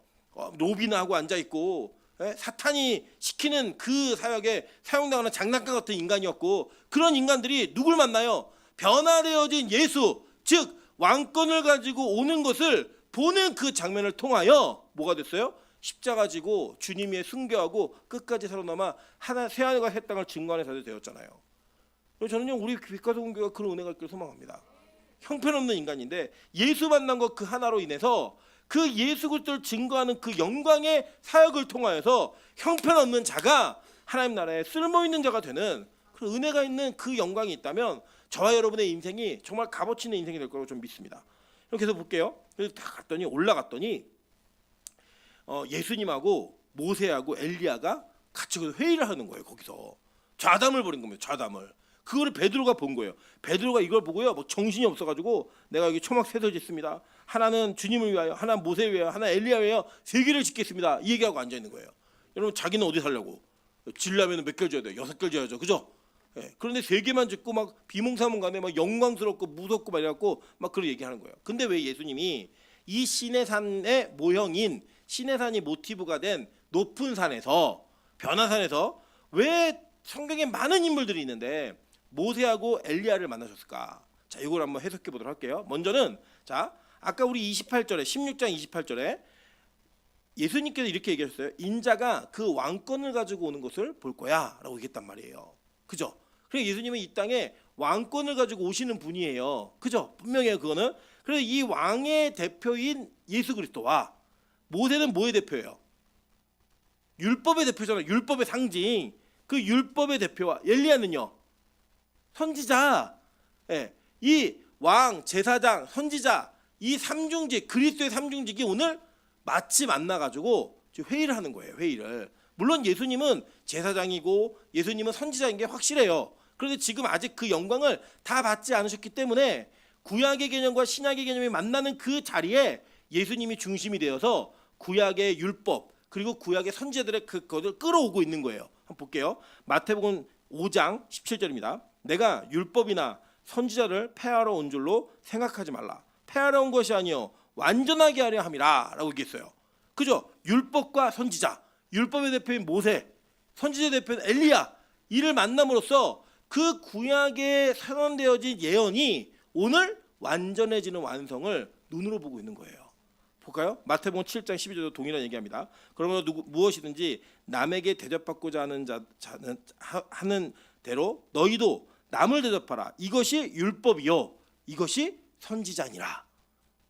로비나 하고 앉아있고 사탄이 시키는 그 사역에 사용당하는 장난감 같은 인간이었고 그런 인간들이 누굴 만나요? 변화되어진 예수, 즉 왕권을 가지고 오는 것을 보는 그 장면을 통하여 뭐가 됐어요? 십자가 지고 주님의 순교하고 끝까지 살아남아 새 하늘과 새 땅을 증거하는 자들이 되었잖아요. 저는요 우리 빛가서 공교가 그런 은혜가 있기를 소망합니다. 형편없는 인간인데 예수 만난 것 그 하나로 인해서 그 예수 그리스도를 증거하는 그 영광의 사역을 통하여서 형편없는 자가 하나님 나라에 쓸모있는 자가 되는 그런 은혜가 있는 그 영광이 있다면 저와 여러분의 인생이 정말 값어치 있는 인생이 될 거라고 좀 믿습니다. 이렇게 해서 볼게요. 그래서 다 갔더니 올라갔더니 예수님하고 모세하고 엘리야가 같이 회의를 하는 거예요. 거기서 좌담을 벌인 겁니다. 좌담을. 그거를 베드로가 본 거예요. 베드로가 이걸 보고요, 뭐 정신이 없어가지고 내가 여기 초막 셋을 짓습니다. 하나는 주님을 위하여, 하나 모세를 위하여, 하나 엘리야를 위하여 세 개를 짓겠습니다. 이 얘기하고 앉아 있는 거예요. 여러분 자기는 어디 살려고? 질려면 몇 개를 줘야 돼요? 6개를 줘야죠, 그죠? 예. 그런데 세 개만 짓고 막 비몽사몽간에 막 영광스럽고 무섭고 막 이래갖고 막 그런 얘기하는 거예요. 근데 왜 예수님이 이 시내산의 모형인 시내산이 모티브가 된 높은 산에서 변화산에서 왜 성경에 많은 인물들이 있는데 모세하고 엘리야를 만나셨을까? 자, 이걸 한번 해석해 보도록 할게요. 먼저는 자, 아까 우리 28절에 16장 28절에 예수님께서 이렇게 얘기하셨어요. 인자가 그 왕권을 가지고 오는 것을 볼 거야라고 얘기했단 말이에요. 그죠? 그래서 예수님은 이 땅에 왕권을 가지고 오시는 분이에요. 그죠? 분명해요, 그거는. 그래서 이 왕의 대표인 예수 그리스도와 모세는 뭐의 대표예요? 율법의 대표잖아요. 율법의 상징. 그 율법의 대표와 엘리야는요, 선지자. 예, 이 왕, 제사장, 선지자, 이 삼중직, 그리스도의 삼중직이 오늘 마치 만나가지고 회의를 하는 거예요. 회의를. 물론 예수님은 제사장이고 예수님은 선지자인 게 확실해요. 그런데 지금 아직 그 영광을 다 받지 않으셨기 때문에 구약의 개념과 신약의 개념이 만나는 그 자리에 예수님이 중심이 되어서 구약의 율법 그리고 구약의 선지자들의 그것을 끌어오고 있는 거예요. 한번 볼게요. 마태복음 5장 17절입니다. 내가 율법이나 선지자를 폐하러 온 줄로 생각하지 말라. 폐하러 온 것이 아니요 완전하게 하려 함이라 라고 얘기했어요. 그죠? 율법과 선지자, 율법의 대표인 모세, 선지자의 대표인 엘리야, 이를 만남으로써 그 구약에 선언되어진 예언이 오늘 완전해지는 완성을 눈으로 보고 있는 거예요. 볼까요? 마태복음 7장 12절도 동일한 얘기합니다. 그러므로 무엇이든지 남에게 대접받고자 하는 자는 하는 대로 너희도 남을 대접하라. 이것이 율법이요 이것이 선지자니라.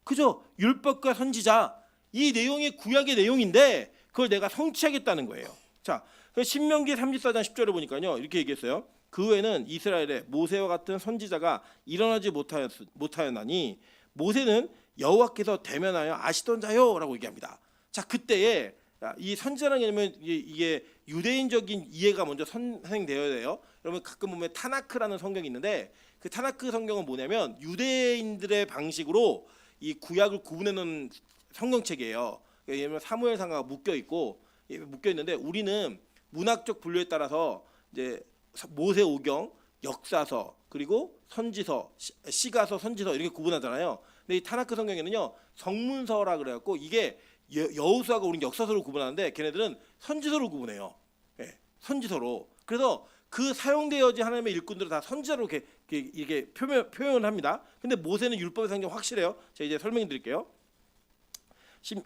그죠? 율법과 선지자, 이 내용이 구약의 내용인데 그걸 내가 성취하겠다는 거예요. 자, 신명기 34장 10절을 보니까요 이렇게 얘기했어요. 그 후에는 이스라엘에 모세와 같은 선지자가 일어나지 못하였나니 모세는 여호와께서 대면하여 아시던 자요라고 얘기합니다. 자, 그때에 이 선지자라는 개념은 이게 유대인적인 이해가 먼저 선행되어야 돼요. 여러분 가끔 보면 타나크라는 성경이 있는데 그 타나크 성경은 뭐냐면 유대인들의 방식으로 이 구약을 구분해 놓은 성경책이에요. 예를 들면 사무엘상가가 묶여 있는데 우리는 문학적 분류에 따라서 이제 모세 오경, 역사서, 그리고 선지서, 시가서, 선지서 이렇게 구분하잖아요. 근데 이 타나크 성경에는요 성문서라 그래갖고 이게 여호수아가 우리는 역사서로 구분하는데 걔네들은 선지서로 구분해요. 예, 선지서로. 그래서 그 사용되어진 하나님의 일꾼들을 다 선지자로 이렇게 표현을 합니다. 근데 모세는 율법의 상징 확실해요. 제가 이제 설명드릴게요.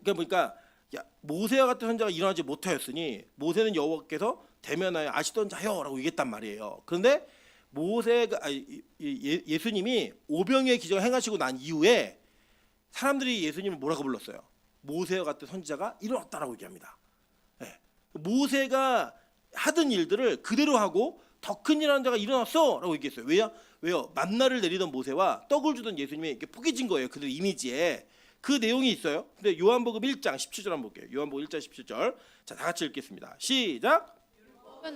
그러니까 모세와 같은 선지자가 일어나지 못하였으니 모세는 여호와께서 대면하여 아시던 자요라고 얘기했단 말이에요. 그런데 모세가 예수님이 오병이의 기적을 행하시고 난 이후에 사람들이 예수님을 뭐라고 불렀어요? 모세와 같은 선지자가 일어났다라고 얘기합니다. 네. 모세가 하던 일들을 그대로 하고 더 큰 일하는 자가 일어났어라고 얘기했어요. 왜요? 만나를 내리던 모세와 떡을 주던 예수님이 이렇게 포개진 거예요. 그들 이미지에. 그 내용이 있어요. 근데 요한복음 1장 17절 한번 볼게요. 요한복음 1장 17절. 자, 다 같이 읽겠습니다. 시작.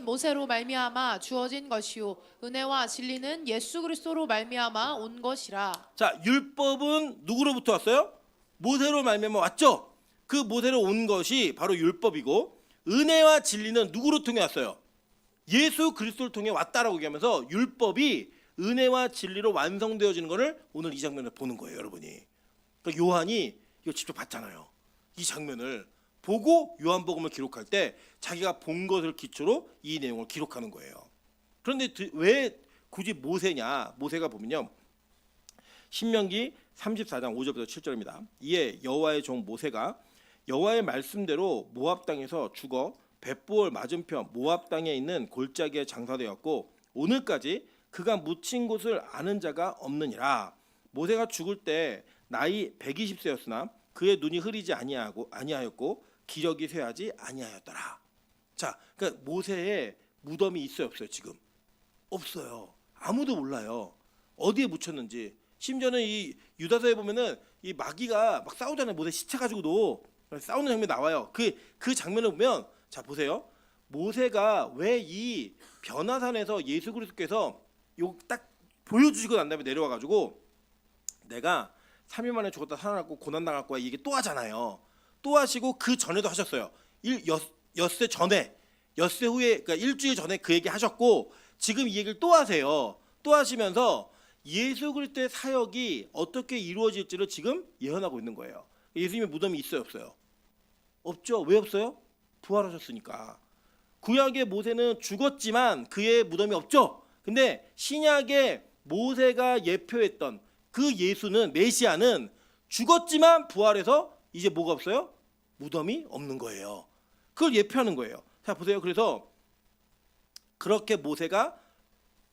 모세로 말미암아 주어진 것이요 은혜와 진리는 예수 그리스도로 말미암아 온 것이라. 자, 율법은 누구로부터 왔어요? 모세로 말미암아 왔죠. 그 모세로 온 것이 바로 율법이고 은혜와 진리는 누구로 통해 왔어요? 예수 그리스도를 통해 왔다라고 얘기하면서 율법이 은혜와 진리로 완성되어지는 것을 오늘 이 장면을 보는 거예요, 여러분이. 그러니까 요한이 이거 직접 봤잖아요. 이 장면을 보고 요한복음을 기록할 때 자기가 본 것을 기초로 이 내용을 기록하는 거예요. 그런데 왜 굳이 모세냐? 모세가 보면요. 신명기 34장 5절부터 7절입니다. 이에 여호와의 종 모세가 여호와의 말씀대로 모압 땅에서 죽어 벳보을 맞은편 모압 땅에 있는 골짜기에 장사되었고 오늘까지 그가 묻힌 곳을 아는 자가 없느니라. 모세가 죽을 때 나이 120세였으나 그의 눈이 흐리지 아니하였고 기력이 쇠하지 아니하였더라. 자, 그러니까 모세의 무덤이 있어요, 없어요? 지금 없어요. 아무도 몰라요. 어디에 묻혔는지. 심지어는 이 유다서에 보면은 이 마귀가 막 싸우잖아요. 모세 시체 가지고도 싸우는 장면이 나와요. 그 장면을 보면 자 보세요. 모세가 왜 이 변화산에서 예수 그리스도께서 요 딱 보여주시고 난 다음에 내려와 가지고 내가 3일 만에 죽었다 살아났고 고난 당할 거야 이게 또 하잖아요. 또 하시고 그 전에도 하셨어요. 엿새 전에 엿새 후에 그러니까 일주일 전에 그 얘기 하셨고 지금 이 얘기를 또 하세요. 또 하시면서 예수 그리스도의 사역이 어떻게 이루어질지를 지금 예언하고 있는 거예요. 예수님의 무덤이 있어요, 없어요? 없죠. 왜 없어요? 부활하셨으니까. 구약의 모세는 죽었지만 그의 무덤이 없죠. 근데 신약의 모세가 예표했던 그 예수는 메시아는 죽었지만 부활해서 이제 뭐가 없어요? 무덤이 없는 거예요. 그걸 예표하는 거예요. 자 보세요. 그래서 그렇게 모세가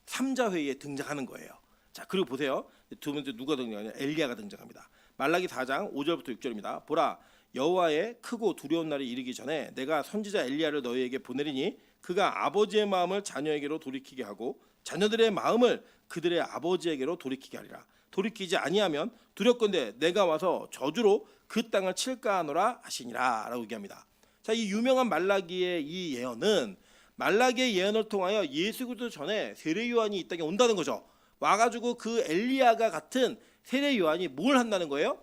삼자회의에 등장하는 거예요. 자 그리고 보세요. 두 번째 누가 등장하냐? 엘리야가 등장합니다. 말라기 4장 5절부터 6절입니다. 보라 여호와의 크고 두려운 날이 이르기 전에 내가 선지자 엘리야를 너희에게 보내리니 그가 아버지의 마음을 자녀에게로 돌이키게 하고 자녀들의 마음을 그들의 아버지에게로 돌이키게 하리라. 돌이키지 아니하면 두렵건대 내가 와서 저주로 그 땅을 칠까 하노라 하시니라 라고 얘기합니다. 자, 이 유명한 말라기의 이 예언은 말라기의 예언을 통하여 예수 그리스도 전에 세례 요한이 이 땅에 온다는 거죠. 와가지고 그 엘리야가 같은 세례 요한이 뭘 한다는 거예요?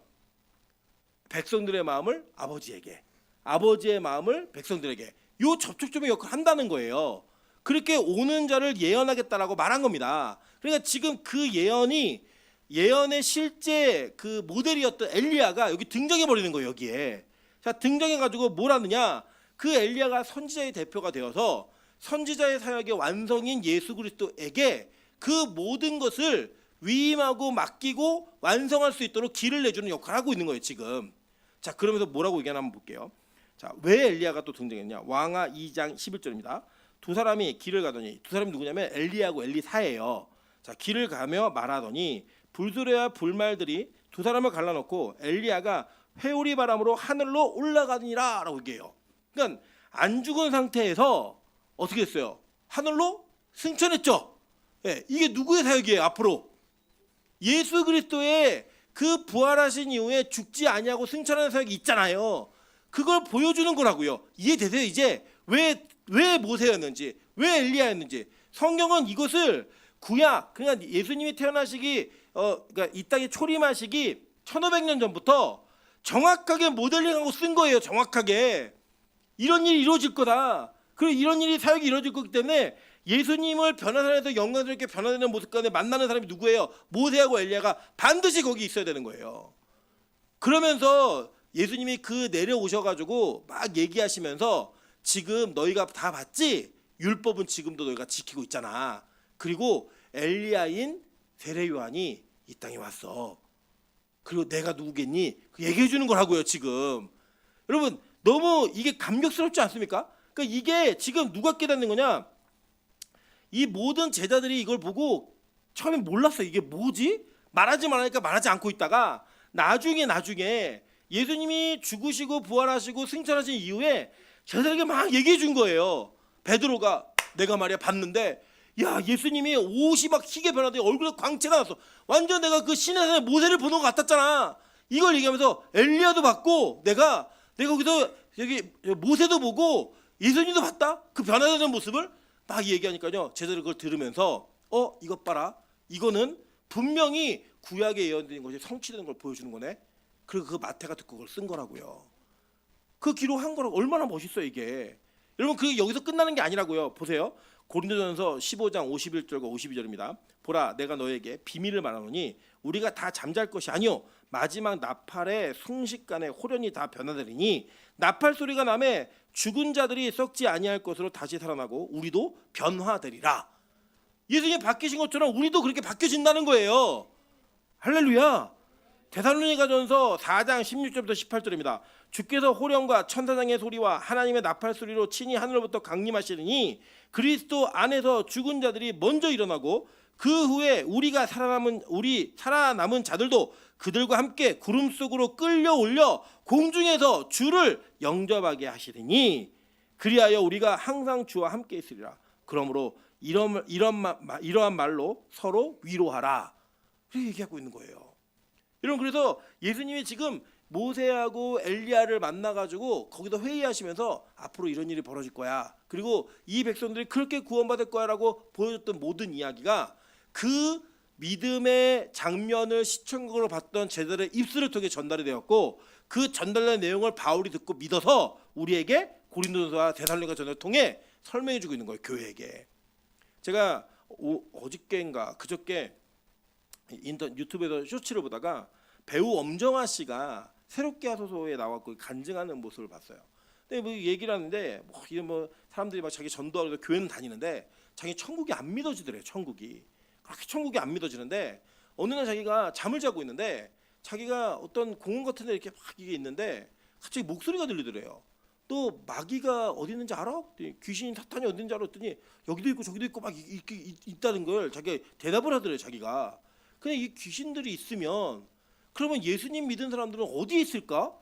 백성들의 마음을 아버지에게, 아버지의 마음을 백성들에게 요 접촉점의 역할을 한다는 거예요. 그렇게 오는 자를 예언하겠다라고 말한 겁니다. 그러니까 지금 그 예언의 실제 그 모델이었던 엘리야가 여기 등장해 버리는 거예요. 여기에 자 등장해 가지고 뭘 하느냐? 그 엘리야가 선지자의 대표가 되어서 선지자의 사역의 완성인 예수 그리스도에게 그 모든 것을 위임하고 맡기고 완성할 수 있도록 길을 내주는 역할을 하고 있는 거예요. 지금 자 그러면서 뭐라고 얘기하나 한번 볼게요. 자 왜 엘리야가 또 등장했냐? 왕하 2장 11절입니다. 두 사람이 길을 가더니 두 사람이 누구냐면 엘리야하고 엘리사예요. 자 길을 가며 말하더니 불수레와 불말들이 두 사람을 갈라놓고 엘리야가 회오리 바람으로 하늘로 올라가니라 라고 얘기해요. 그러니까 안 죽은 상태에서 어떻게 했어요? 하늘로 승천했죠. 예, 이게 누구의 사역이에요? 앞으로 예수 그리스도의 그 부활하신 이후에 죽지 아니하고 승천하는 사역이 있잖아요. 그걸 보여주는 거라고요. 이해되세요? 이제 왜 모세였는지, 왜 엘리야였는지. 성경은 이것을 구약, 그러니까 예수님이 태어나시기 그러니까 이 땅에 초림하시기 1500년 전부터 정확하게 모델링하고 쓴 거예요. 정확하게 이런 일이 이루어질 거다. 그리고 이런 일이 사역이 이루어질 거기 때문에 예수님을 변화산에서 영광스럽게 변화되는 모습 가운데 만나는 사람이 누구예요? 모세하고 엘리야가 반드시 거기 있어야 되는 거예요. 그러면서 예수님이 그 내려오셔가지고 막 얘기하시면서 지금 너희가 다 봤지? 율법은 지금도 너희가 지키고 있잖아. 그리고 엘리야인 세례 요한이 이 땅에 왔어. 그리고 내가 누구겠니? 얘기해 주는 거라고요. 지금 여러분 너무 이게 감격스럽지 않습니까? 그러니까 이게 지금 누가 깨닫는 거냐? 이 모든 제자들이 이걸 보고 처음에 몰랐어요. 이게 뭐지? 말하지 말하니까 말하지 않고 있다가 나중에 예수님이 죽으시고 부활하시고 승천하신 이후에 제자들에게 막 얘기해 준 거예요. 베드로가 내가 말이야 봤는데 야 예수님이 옷이 막 희게 변하더니 얼굴에 광채가 났어. 완전 내가 그 신의 산에 모세를 보는 것 같았잖아. 이걸 얘기하면서 엘리야도 봤고 내가 거기서 여기 모세도 보고 예수님도 봤다. 그 변화되는 모습을 막 얘기하니까요. 제자들 그걸 들으면서 이것 봐라. 이거는 분명히 구약에 예언된 것이 성취되는 걸 보여주는 거네. 그리고 그 마태가 듣고 그걸 쓴 거라고요. 그 기록한 거라고. 얼마나 멋있어요 이게. 여러분 그게 여기서 끝나는 게 아니라고요. 보세요. 고린도전서 15장 51절과 52절입니다. 보라 내가 너에게 비밀을 말하노니 우리가 다 잠잘 것이 아니요 마지막 나팔의 순식간에 호련히 다 변화되리니 나팔 소리가 나매 죽은 자들이 썩지 아니할 것으로 다시 살아나고 우리도 변화되리라. 예수님 바뀌신 것처럼 우리도 그렇게 바뀌어진다는 거예요. 할렐루야. 데살로니가전서 4장 16절부터 18절입니다. 주께서 호령과 천사장의 소리와 하나님의 나팔 소리로 친히 하늘로부터 강림하시리니 그리스도 안에서 죽은 자들이 먼저 일어나고 그 후에 우리가 살아남은 자들도 그들과 함께 구름 속으로 끌려 올려 공중에서 주를 영접하게 하시리니 그리하여 우리가 항상 주와 함께 있으리라. 그러므로 이러한 말로 서로 위로하라. 그렇게 얘기하고 있는 거예요. 여러분 그래서 예수님이 지금 모세하고 엘리야를 만나가지고 거기서 회의하시면서 앞으로 이런 일이 벌어질 거야. 그리고 이 백성들이 그렇게 구원받을 거야라고 보여줬던 모든 이야기가 그 믿음의 장면을 시청각으로 봤던 제자들의 입술을 통해 전달이 되었고 그 전달된 내용을 바울이 듣고 믿어서 우리에게 고린도전서와 데살로니가전서를 통해 설명해주고 있는 거예요. 교회에게. 제가 어저께인가 그저께 유튜브에서 쇼츠를 보다가 배우 엄정화 씨가 새롭게 하소서에 나왔고 간증하는 모습을 봤어요. 근데 뭐 얘기를 하는데 뭐 이게 뭐 사람들이 막 자기 전도하고 교회는 다니는데 자기 천국이 안 믿어지더래요. 천국이 그렇게 천국이 안 믿어지는데 어느 날 자기가 잠을 자고 있는데 자기가 어떤 공원 같은 데 이렇게 막 이게 있는데 갑자기 목소리가 들리더래요. 너 마귀가 어디 있는지 알아? 그랬더니 귀신 사탄이 어디 있는지 알아? 했더니 여기도 있고 저기도 있고 막 이렇게 있다는 걸 자기가 대답을 하더래요. 자기가 그냥 이 귀신들이 있으면 그러면 예수님 믿은 사람들은 어디에 있을까?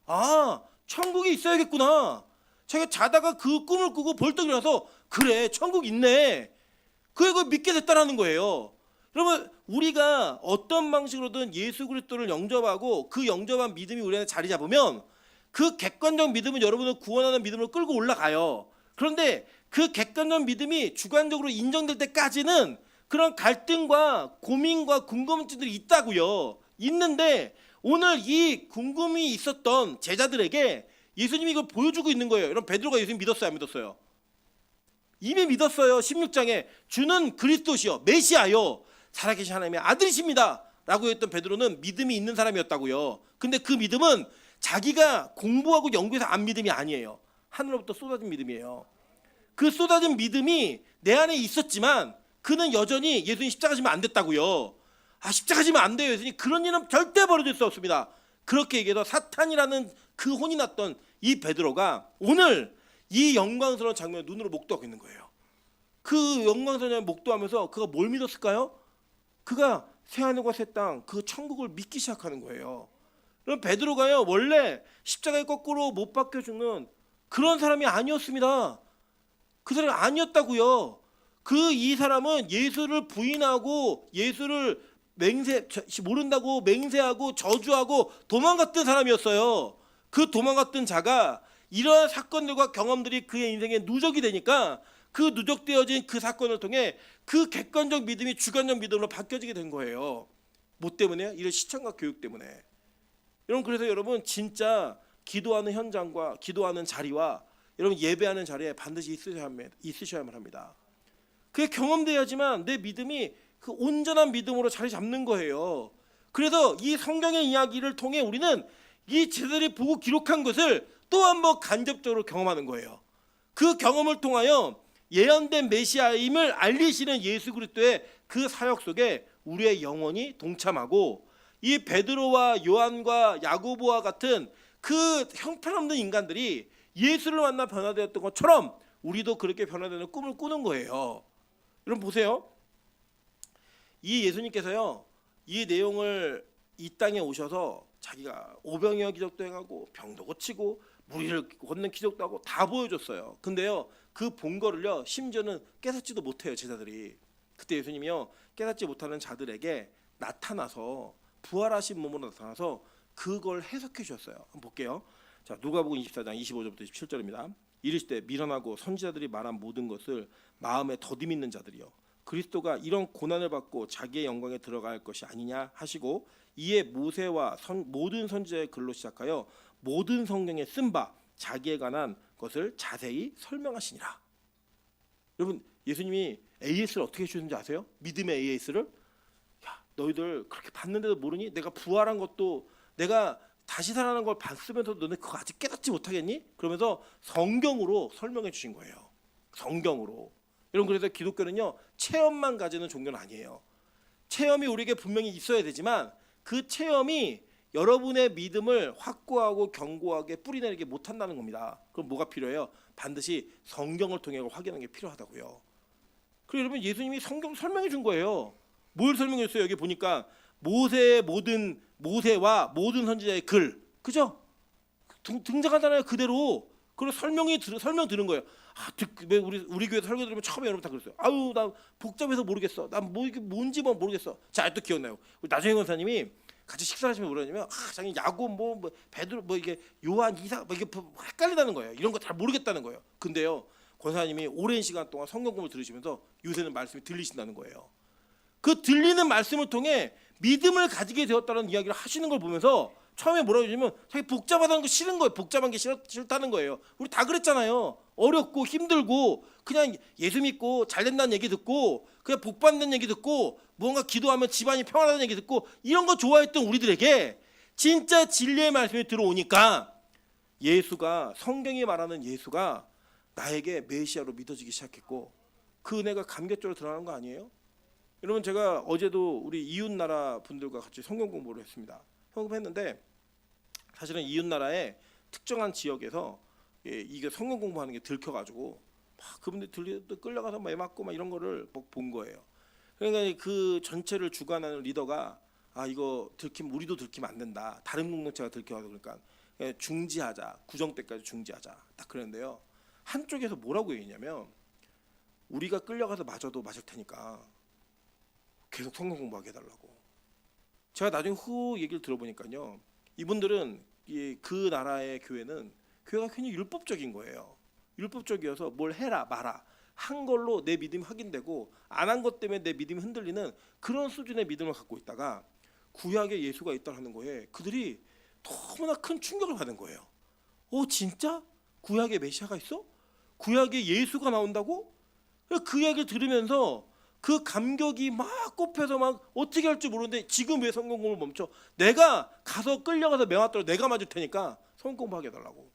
아, 천국에 있어야겠구나. 자기가 자다가 그 꿈을 꾸고 벌떡 일어나서 그래 천국 있네. 그걸 믿게 됐다라는 거예요. 그러면 우리가 어떤 방식으로든 예수 그리스도를 영접하고 그 영접한 믿음이 우리 안에 자리 잡으면 그 객관적 믿음은 여러분을 구원하는 믿음으로 끌고 올라가요. 그런데 그 객관적 믿음이 주관적으로 인정될 때까지는 그런 갈등과 고민과 궁금증들이 있다고요. 있는데 오늘 이 궁금이 있었던 제자들에게 예수님이 이걸 보여주고 있는 거예요. 여러분 베드로가 예수님 믿었어요, 안 믿었어요? 이미 믿었어요. 16장에 주는 그리스도시요 메시아요 살아계신 하나님의 아들이십니다 라고 했던 베드로는 믿음이 있는 사람이었다고요. 근데 그 믿음은 자기가 공부하고 연구해서 안 믿음이 아니에요. 하늘로부터 쏟아진 믿음이에요. 그 쏟아진 믿음이 내 안에 있었지만 그는 여전히 예수님 십자가 지면 안 됐다고요. 아, 십자가 지면 안 돼요. 예수님 그런 일은 절대 벌어질 수 없습니다. 그렇게 얘기해서 사탄이라는 그 혼이 났던 이 베드로가 오늘 이 영광스러운 장면을 눈으로 목도하고 있는 거예요. 그 영광스러운 목도하면서 그가 뭘 믿었을까요? 그가 새하늘과 새 땅 그 천국을 믿기 시작하는 거예요. 그럼 베드로가요 원래 십자가에 거꾸로 못 박혀 죽는 그런 사람이 아니었습니다. 그 사람이 아니었다고요. 이 사람은 예수를 부인하고 예수를 모른다고 맹세하고 저주하고 도망갔던 사람이었어요. 그 도망갔던 자가 이러한 사건들과 경험들이 그의 인생에 누적이 되니까 그 누적되어진 그 사건을 통해 그 객관적 믿음이 주관적 믿음으로 바뀌어지게 된 거예요. 뭐 때문에요? 이런 시청과 교육 때문에. 여러분 그래서 여러분 진짜 기도하는 현장과 기도하는 자리와 여러분 예배하는 자리에 반드시 있으셔야만 합니다. 그게 경험돼야지만 내 믿음이 그 온전한 믿음으로 자리 잡는 거예요. 그래서 이 성경의 이야기를 통해 우리는 이 제자들이 보고 기록한 것을 또 한 번 간접적으로 경험하는 거예요. 그 경험을 통하여 예언된 메시아임을 알리시는 예수 그리스도의 그 사역 속에 우리의 영혼이 동참하고 이 베드로와 요한과 야고보와 같은 그 형편없는 인간들이 예수를 만나 변화되었던 것처럼 우리도 그렇게 변화되는 꿈을 꾸는 거예요. 여러분 보세요. 이 예수님께서요 이 내용을 이 땅에 오셔서 자기가 오병이어 기적도 행하고 병도 고치고 무리를 걷는 기적도 하고 다 보여줬어요. 근데요 그 본 거를요 심지어는 깨닫지도 못해요. 제자들이. 그때 예수님이요 깨닫지 못하는 자들에게 나타나서 부활하신 몸으로 나타나서 그걸 해석해 주셨어요. 한번 볼게요. 자, 누가복음 24장 25절부터 27절입니다. 이르시되 미련하고 선지자들이 말한 모든 것을 마음에 더디 믿는 자들이요 그리스도가 이런 고난을 받고 자기의 영광에 들어갈 것이 아니냐 하시고 이에 모세와 모든 선지자의 글로 시작하여 모든 성경에 쓴 바 자기에 관한 것을 자세히 설명하시니라. 여러분 예수님이 AS를 어떻게 주셨는지 아세요? 믿음의 AS를 야 너희들 그렇게 봤는데도 모르니? 내가 부활한 것도 내가 다시 살아나는 걸 봤으면서도 너네 그거 아직 깨닫지 못하겠니? 그러면서 성경으로 설명해 주신 거예요. 성경으로. 여러분 그래서 기독교는요 체험만 가지는 종교는 아니에요. 체험이 우리에게 분명히 있어야 되지만 그 체험이 여러분의 믿음을 확고하고 견고하게 뿌리내리게 못한다는 겁니다. 그럼 뭐가 필요해요? 반드시 성경을 통해 확인하는 게 필요하다고요. 그리고 여러분 예수님이 성경 설명해 준 거예요. 뭘 설명해 줬어요? 여기 보니까 모세와 모든 선지자의 글, 그죠? 등장하잖아요. 그대로. 그리고 설명 들은 거예요. 우리 교회 설교 들으면 처음에 여러분 다 그랬어요. 아유 나 복잡해서 모르겠어. 난 뭐 이게 뭔지 모르겠어. 자, 아직도 기억나요. 우리 나정희 권사님이 같이 식사하시면 뭐라냐면 자기 야곱 뭐 베드로 뭐 이게 요한 이사 뭐 이게 헷갈리다는 거예요. 이런 거 잘 모르겠다는 거예요. 근데요 권사님이 오랜 시간 동안 성경 공부를 들으시면서 요새는 말씀이 들리신다는 거예요. 그 들리는 말씀을 통해 믿음을 가지게 되었다는 이야기를 하시는 걸 보면서 처음에 뭐라고 하냐면 자기 복잡하다는 거 싫은 거예요. 복잡한 게 싫다는 거예요. 우리 다 그랬잖아요. 어렵고 힘들고 그냥 예수 믿고 잘 된다는 얘기 듣고 그냥 복 받는 얘기 듣고 뭔가 기도하면 집안이 평안하다는 얘기 듣고 이런 거 좋아했던 우리들에게 진짜 진리의 말씀이 들어오니까 예수가 성경이 말하는 예수가 나에게 메시아로 믿어지기 시작했고 그 은혜가 감격적으로 드러나는 거 아니에요? 여러분 제가 어제도 우리 이웃 나라 분들과 같이 성경 공부를 했습니다. 성공했는데 사실은 이웃 나라의 특정한 지역에서 이게 성경 공부하는 게 들켜가지고 막 그분들 끌려가서 막 맞고 막 이런 거를 본 거예요. 그러니까 그 전체를 주관하는 리더가 이거 들키면 우리도 들키면 안 된다. 다른 공동체가 들켜서 그러니까 중지하자. 구정 때까지 중지하자. 딱 그랬는데요. 한쪽에서 뭐라고 얘기냐면 우리가 끌려가서 맞아도 맞을 테니까 계속 성경 공부하게 해달라고. 제가 나중에 후 얘기를 들어보니까요. 이분들은 그 나라의 교회는 교회가 굉장히 율법적인 거예요. 율법적이어서 뭘 해라 마라 한 걸로 내 믿음이 확인되고 안 한 것 때문에 내 믿음이 흔들리는 그런 수준의 믿음을 갖고 있다가 구약에 예수가 있다는 거에 그들이 너무나 큰 충격을 받은 거예요. 진짜? 구약에 메시아가 있어? 구약에 예수가 나온다고? 그 이야기를 들으면서 그 감격이 막 꼽혀서 막 어떻게 할지 모르는데 지금 왜 성경 공부를 멈춰? 내가 가서 끌려가서 매맞더라도 내가 맞을 테니까 성경 공부하게 해달라고.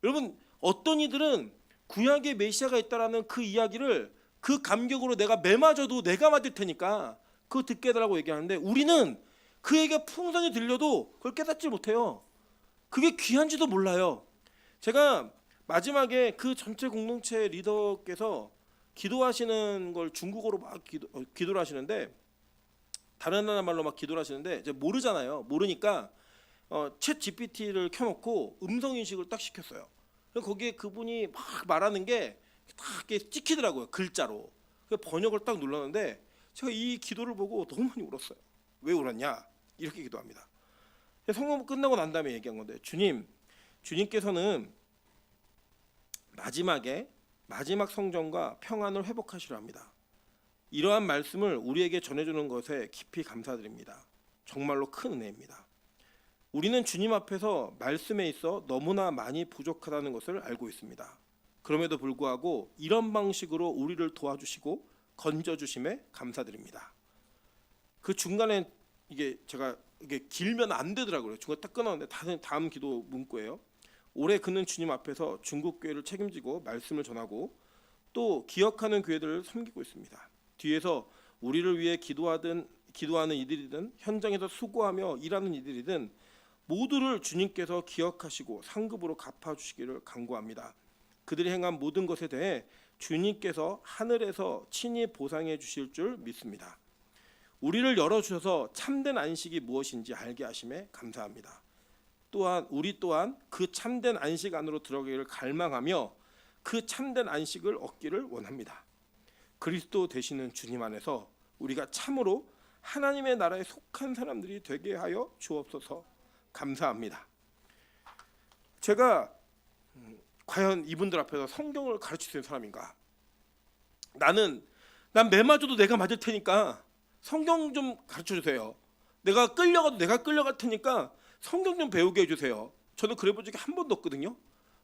여러분 어떤 이들은 구약에 메시아가 있다라는 그 이야기를 그 감격으로 내가 매맞아도 내가 맞을 테니까 그거 듣게 해달라고 얘기하는데 우리는 그 얘기가 풍성히 들려도 그걸 깨닫지 못해요. 그게 귀한지도 몰라요. 제가 마지막에 그 전체 공동체 리더께서 기도하시는 걸 중국어로 막 기도를 하시는데 다른 나라 말로 막 기도를 하시는데 이제 모르잖아요. 모르니까 챗 GPT를 켜놓고 음성 인식을 딱 시켰어요. 거기에 그분이 막 말하는 게 딱 찍히더라고요. 글자로. 번역을 딱 눌렀는데 제가 이 기도를 보고 너무 많이 울었어요. 왜 울었냐? 이렇게 기도합니다. 성경 끝나고 난 다음에 얘기한 건데 주님께서는 마지막 성전과 평안을 회복하시려 합니다. 이러한 말씀을 우리에게 전해주는 것에 깊이 감사드립니다. 정말로 큰 은혜입니다. 우리는 주님 앞에서 말씀에 있어 너무나 많이 부족하다는 것을 알고 있습니다. 그럼에도 불구하고 이런 방식으로 우리를 도와주시고 건져주심에 감사드립니다. 그 중간에 제가 길면 안 되더라고요. 중간 딱 끊었는데 다음 기도 문구예요. 올해 그는 주님 앞에서 중국 교회를 책임지고 말씀을 전하고 또 기억하는 교회들을 섬기고 있습니다. 뒤에서 우리를 위해 기도하는 이들이든 현장에서 수고하며 일하는 이들이든 모두를 주님께서 기억하시고 상급으로 갚아주시기를 간구합니다. 그들이 행한 모든 것에 대해 주님께서 하늘에서 친히 보상해 주실 줄 믿습니다. 우리를 열어주셔서 참된 안식이 무엇인지 알게 하심에 감사합니다. 또한 우리 또한 그 참된 안식 안으로 들어가기를 갈망하며 그 참된 안식을 얻기를 원합니다. 그리스도 되시는 주님 안에서 우리가 참으로 하나님의 나라에 속한 사람들이 되게 하여 주옵소서. 감사합니다. 제가 과연 이분들 앞에서 성경을 가르칠 수 있는 사람인가? 난 매맞아도 내가 맞을 테니까 성경 좀 가르쳐 주세요. 내가 끌려가도 내가 끌려갈 테니까 성경 좀 배우게 해주세요. 저는 그래 본 적이 한 번도 없거든요.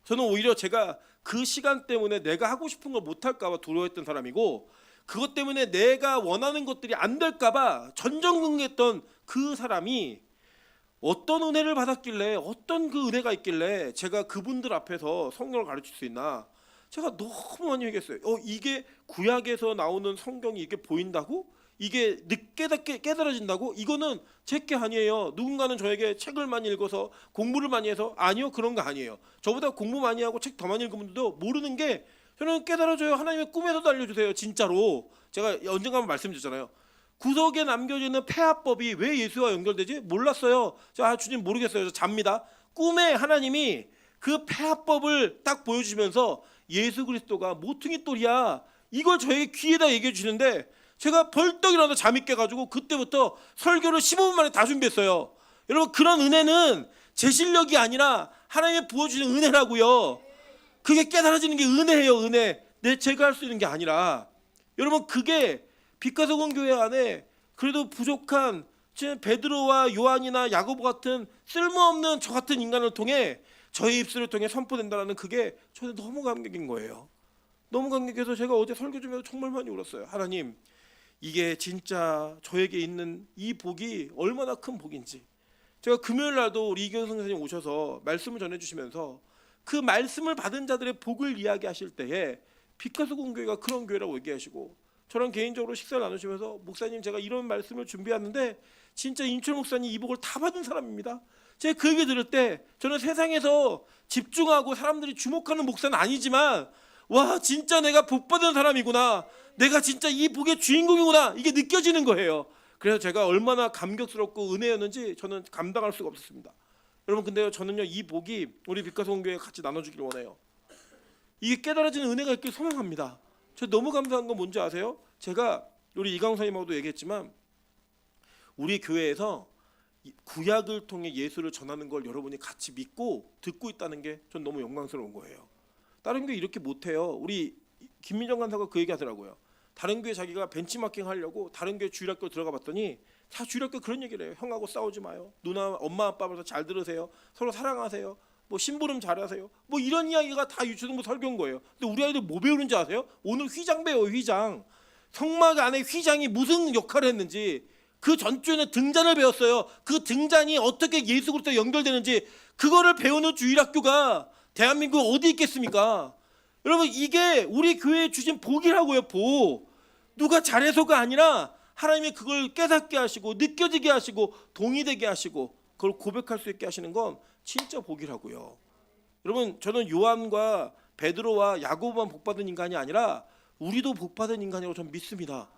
저는 오히려 제가 그 시간 때문에 내가 하고 싶은 걸 못할까 봐 두려워했던 사람이고 그것 때문에 내가 원하는 것들이 안 될까 봐 전전긍긍했던 그 사람이 어떤 은혜를 받았길래 어떤 그 은혜가 있길래 제가 그분들 앞에서 성경을 가르칠 수 있나 제가 너무 많이 얘기했어요. 이게 구약에서 나오는 성경이 이게 보인다고? 이게 늦게 깨달아진다고? 이거는 제 게 아니에요. 누군가는 저에게 책을 많이 읽어서 공부를 많이 해서 아니요 그런 거 아니에요. 저보다 공부 많이 하고 책 더 많이 읽은 분들도 모르는 게 저는 깨달아줘요. 하나님의 꿈에서도 알려주세요. 진짜로 제가 언젠가 한번 말씀드렸잖아요. 구석에 남겨지는 폐하법이 왜 예수와 연결되지? 몰랐어요. 주님 모르겠어요. 저 잡니다. 꿈에 하나님이 그 폐하법을 딱 보여주시면서 예수 그리스도가 모퉁이 돌이야. 이걸 저에게 귀에다 얘기해 주시는데 제가 벌떡 일어나서 잠이 깨가지고 그때부터 설교를 15분 만에 다 준비했어요. 여러분 그런 은혜는 제 실력이 아니라 하나님이 부어주시는 은혜라고요. 그게 깨달아지는 게 은혜예요. 은혜. 제가 할 수 있는 게 아니라 여러분 그게 빛가서군 교회 안에 그래도 부족한 베드로와 요한이나 야고보 같은 쓸모없는 저 같은 인간을 통해 저의 입술을 통해 선포된다는 그게 저는 너무 감격인 거예요. 너무 감격해서 제가 어제 설교 중에서 정말 많이 울었어요. 하나님 이게 진짜 저에게 있는 이 복이 얼마나 큰 복인지 제가 금요일 날도 우리 이경선 선생님 오셔서 말씀을 전해주시면서 그 말씀을 받은 자들의 복을 이야기하실 때에 빛가수 공교회가 그런 교회라고 얘기하시고, 저랑 개인적으로 식사를 나누시면서 목사님 제가 이런 말씀을 준비하는데 진짜 임철 목사님 이 복을 다 받은 사람입니다. 제가 그 얘기 들을 때 저는 세상에서 집중하고 사람들이 주목하는 목사는 아니지만 와 진짜 내가 복 받은 사람이구나, 내가 진짜 이 복의 주인공이구나, 이게 느껴지는 거예요. 그래서 제가 얼마나 감격스럽고 은혜였는지 저는 감당할 수가 없었습니다. 여러분 근데요, 저는요 이 복이 우리 빛가수 공교회에 같이 나눠주길 원해요. 이게 깨달아지는 은혜가 있길 소망합니다. 저 너무 감사한 건 뭔지 아세요? 제가 우리 이강사님하고도 얘기했지만 우리 교회에서 구약을 통해 예수를 전하는 걸 여러분이 같이 믿고 듣고 있다는 게 전 너무 영광스러운 거예요. 다른 교회 이렇게 못해요. 우리 김민정 간사가 그 얘기 하더라고요. 다른 교회 자기가 벤치마킹 하려고 다른 교회 주일학교 들어가 봤더니 다 주일학교 그런 얘기를 해요. 형하고 싸우지 마요. 누나 엄마 아빠 말도 잘 들으세요. 서로 사랑하세요. 뭐 심부름 잘하세요. 뭐 이런 이야기가 다 유초등부 설교인 거예요. 근데 우리 아이들 뭐 배우는지 아세요? 오늘 휘장 배워요. 휘장. 성막 안에 휘장이 무슨 역할을 했는지, 그 전주에는 등잔을 배웠어요. 그 등잔이 어떻게 예수 그리스도와 연결되는지 그거를 배우는 주일학교가 대한민국 어디 있겠습니까? 여러분 이게 우리 교회에 주신 복이라고요. 복. 누가 잘해서가 아니라 하나님이 그걸 깨닫게 하시고 느껴지게 하시고 동의되게 하시고 그걸 고백할 수 있게 하시는 건 진짜 복이라고요. 여러분 저는 요한과 베드로와 야고보만 복받은 인간이 아니라 우리도 복받은 인간이라고 저는 믿습니다.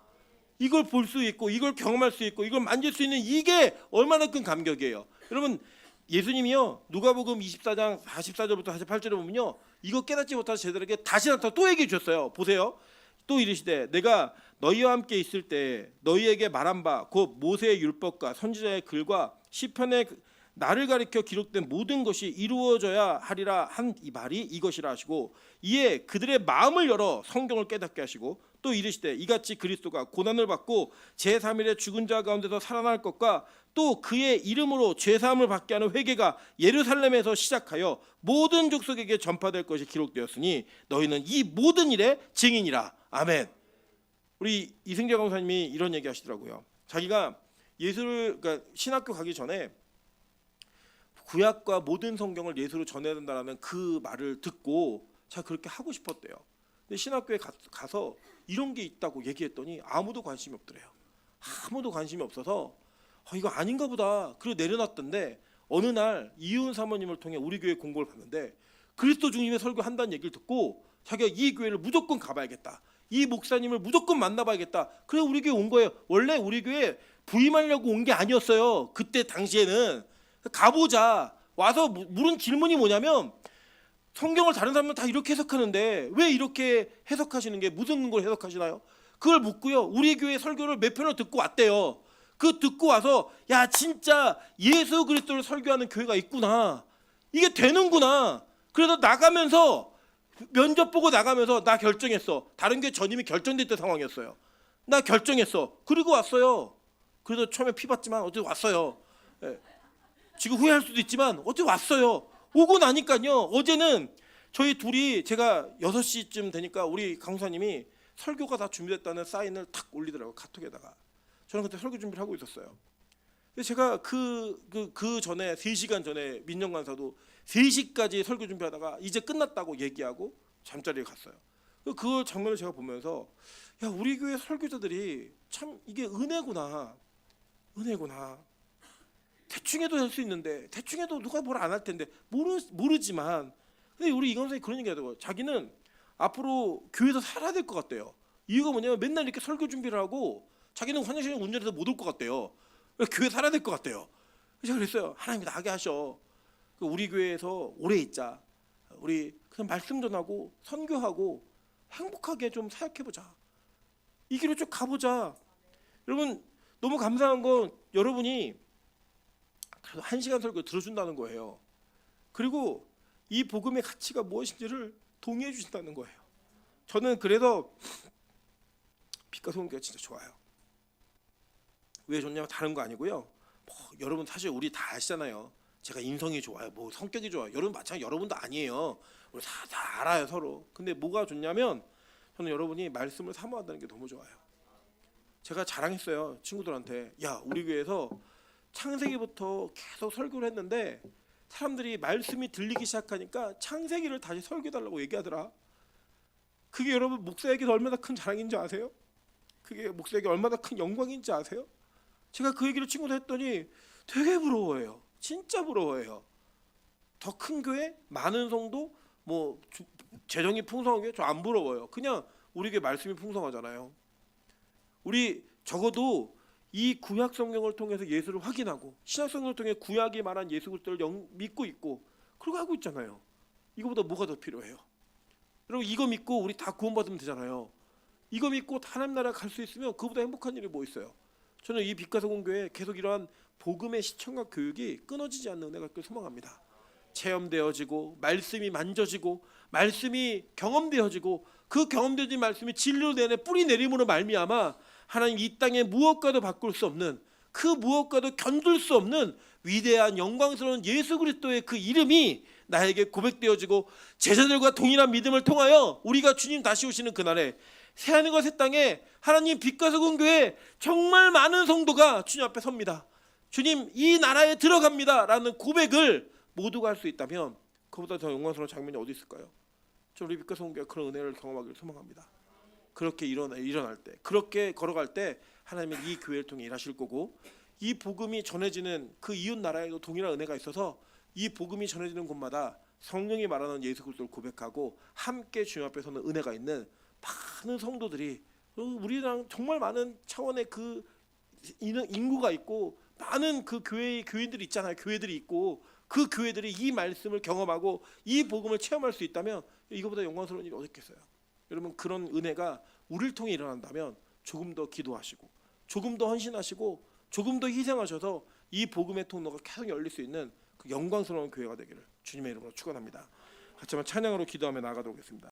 이걸 볼 수 있고 이걸 경험할 수 있고 이걸 만질 수 있는 이게 얼마나 큰 감격이에요. 여러분 예수님이요 누가복음 24장 44절부터 48절에 보면요 이거 깨닫지 못하는 제자들에게 다시 나타나 또 얘기해 주셨어요. 보세요. 또 이르시되 내가 너희와 함께 있을 때 너희에게 말한 바 곧 모세의 율법과 선지자의 글과 시편의 나를 가리켜 기록된 모든 것이 이루어져야 하리라 한 이 말이 이것이라 하시고, 이에 그들의 마음을 열어 성경을 깨닫게 하시고 또 이르시되 이같이 그리스도가 고난을 받고 제3일에 죽은 자 가운데서 살아날 것과 또 그의 이름으로 죄사함을 받게 하는 회개가 예루살렘에서 시작하여 모든 족속에게 전파될 것이 기록되었으니 너희는 이 모든 일의 증인이라. 아멘. 우리 이승재 강사님이 이런 얘기 하시더라고요. 자기가 예수를 그러니까 신학교 가기 전에 구약과 모든 성경을 예수로 전해야 된다는 그 말을 듣고 제가 그렇게 하고 싶었대요. 근데 신학교에 가서 이런 게 있다고 얘기했더니 아무도 관심이 없더래요. 아무도 관심이 없어서 이거 아닌가 보다. 그리고 내려놨던데 어느 날 이윤 사모님을 통해 우리 교회 공고를 봤는데 그리스도 주님의 설교한다는 얘기를 듣고 자기가 이 교회를 무조건 가봐야겠다. 이 목사님을 무조건 만나봐야겠다. 그래서 우리 교회 온 거예요. 원래 우리 교회 부임하려고 온 게 아니었어요. 그때 당시에는. 가보자. 와서 물은 질문이 뭐냐면 성경을 다른 사람은 다 이렇게 해석하는데 왜 이렇게 해석하시는 게 무슨 걸 해석하시나요? 그걸 묻고요. 우리 교회 설교를 몇 편을 듣고 왔대요. 그 듣고 와서 야 진짜 예수 그리스도를 설교하는 교회가 있구나. 이게 되는구나. 그래서 나가면서 면접 보고 나가면서 나 결정했어. 다른 교회 전임이 결정됐던 상황이었어요. 나 결정했어. 그리고 왔어요. 그래서 처음에 피봤지만 어쨌든 왔어요. 예. 지금 후회할 수도 있지만 어쨌든 왔어요. 오고 나니까요. 어제는 저희 둘이 제가 6시쯤 되니까 우리 강사님이 설교가 다 준비됐다는 사인을 탁 올리더라고요. 카톡에다가. 저는 그때 설교 준비를 하고 있었어요. 근데 제가 그 전에 3시간 전에 민정 간사도 3시까지 설교 준비하다가 이제 끝났다고 얘기하고 잠자리에 갔어요. 그 장면을 제가 보면서 야 우리 교회 설교자들이 참 이게 은혜구나. 은혜구나. 대충 해도 될 수 있는데 대충 해도 누가 뭘 안 할 텐데 모르지만 근데 우리 이강사님 그런 얘기 하더라고요. 자기는 앞으로 교회에서 살아야 될 것 같대요. 이유가 뭐냐면 맨날 이렇게 설교 준비를 하고 자기는 화장실에 운전해서 못 올 것 같대요. 교회 살아야 될 것 같대요. 제가 그랬어요. 하나님 나게 하셔. 우리 교회에서 오래 있자. 우리 그냥 말씀 전하고 선교하고 행복하게 좀 사역해보자. 이 길로 쭉 가보자. 여러분 너무 감사한 건 여러분이 1시간 설교 들어준다는 거예요. 그리고 이 복음의 가치가 무엇인지를 동의해 주신다는 거예요. 저는 그래서 빛과 소금교가 진짜 좋아요. 왜 좋냐면 다른 거 아니고요. 여러분 사실 우리 다 아시잖아요. 제가 인성이 좋아요. 뭐 성격이 좋아요. 여러분 마찬가지 여러분도 아니에요. 우리 다 알아요 서로. 근데 뭐가 좋냐면 저는 여러분이 말씀을 사모한다는 게 너무 좋아요. 제가 자랑했어요 친구들한테. 야 우리 교회에서 창세기부터 계속 설교를 했는데 사람들이 말씀이 들리기 시작하니까 창세기를 다시 설교해달라고 얘기하더라. 그게 여러분 목사에게 얼마나 큰 자랑인지 아세요? 그게 목사에게 얼마나 큰 영광인지 아세요? 제가 그 얘기를 친구도 했더니 되게 부러워해요. 진짜 부러워해요. 더 큰 교회, 많은 성도, 뭐 재정이 풍성한 교회 저 안 부러워요. 그냥 우리 교회 말씀이 풍성하잖아요. 우리 적어도 이 구약 성경을 통해서 예수를 확인하고 신약 성경을 통해 구약이 말한 예수 그리스도를 믿고 있고 그러고 하고 있잖아요. 이거보다 뭐가 더 필요해요? 여러분 이거 믿고 우리 다 구원받으면 되잖아요. 이거 믿고 하나님 나라 갈 수 있으면 그보다 행복한 일이 뭐 있어요? 저는 이 빛가서공교회 계속 이러한 복음의 시청과 교육이 끊어지지 않는 은혜가 있길 소망합니다. 체험되어지고 말씀이 만져지고 말씀이 경험되어지고 그 경험되어진 말씀이 진리로 내내 뿌리 내림으로 말미암아 하나님 이 땅에 무엇과도 바꿀 수 없는 그 무엇과도 견줄 수 없는 위대한 영광스러운 예수 그리스도의 그 이름이 나에게 고백되어지고 제자들과 동일한 믿음을 통하여 우리가 주님 다시 오시는 그날에 새하늘과 새 땅에 하나님 빛과 소금 교회 정말 많은 성도가 주님 앞에 섭니다. 주님 이 나라에 들어갑니다 라는 고백을 모두가 할 수 있다면 그보다 더 영광스러운 장면이 어디 있을까요? 저 우리 빛과 소금 교회가 그런 은혜를 경험하기를 소망합니다. 그렇게 일어날 때 그렇게 걸어갈 때 하나님은 이 교회를 통해 일하실 거고 이 복음이 전해지는 그 이웃 나라에도 동일한 은혜가 있어서 이 복음이 전해지는 곳마다 성령이 말하는 예수 그리스도를 고백하고 함께 주님 앞에 서는 은혜가 있는 많은 성도들이 우리랑 정말 많은 차원의 그 인구가 있고 많은 그 교인들이 있잖아요. 교회들이 있고 그 교회들이 이 말씀을 경험하고 이 복음을 체험할 수 있다면 이거보다 영광스러운 일이 어디 있겠어요? 여러분 그런 은혜가 우리를 통해 일어난다면 조금 더 기도하시고 조금 더 헌신하시고 조금 더 희생하셔서 이 복음의 통로가 계속 열릴 수 있는 그 영광스러운 교회가 되기를 주님의 이름으로 축원합니다. 같이 한번 찬양으로 기도하며 나아가도록 하겠습니다.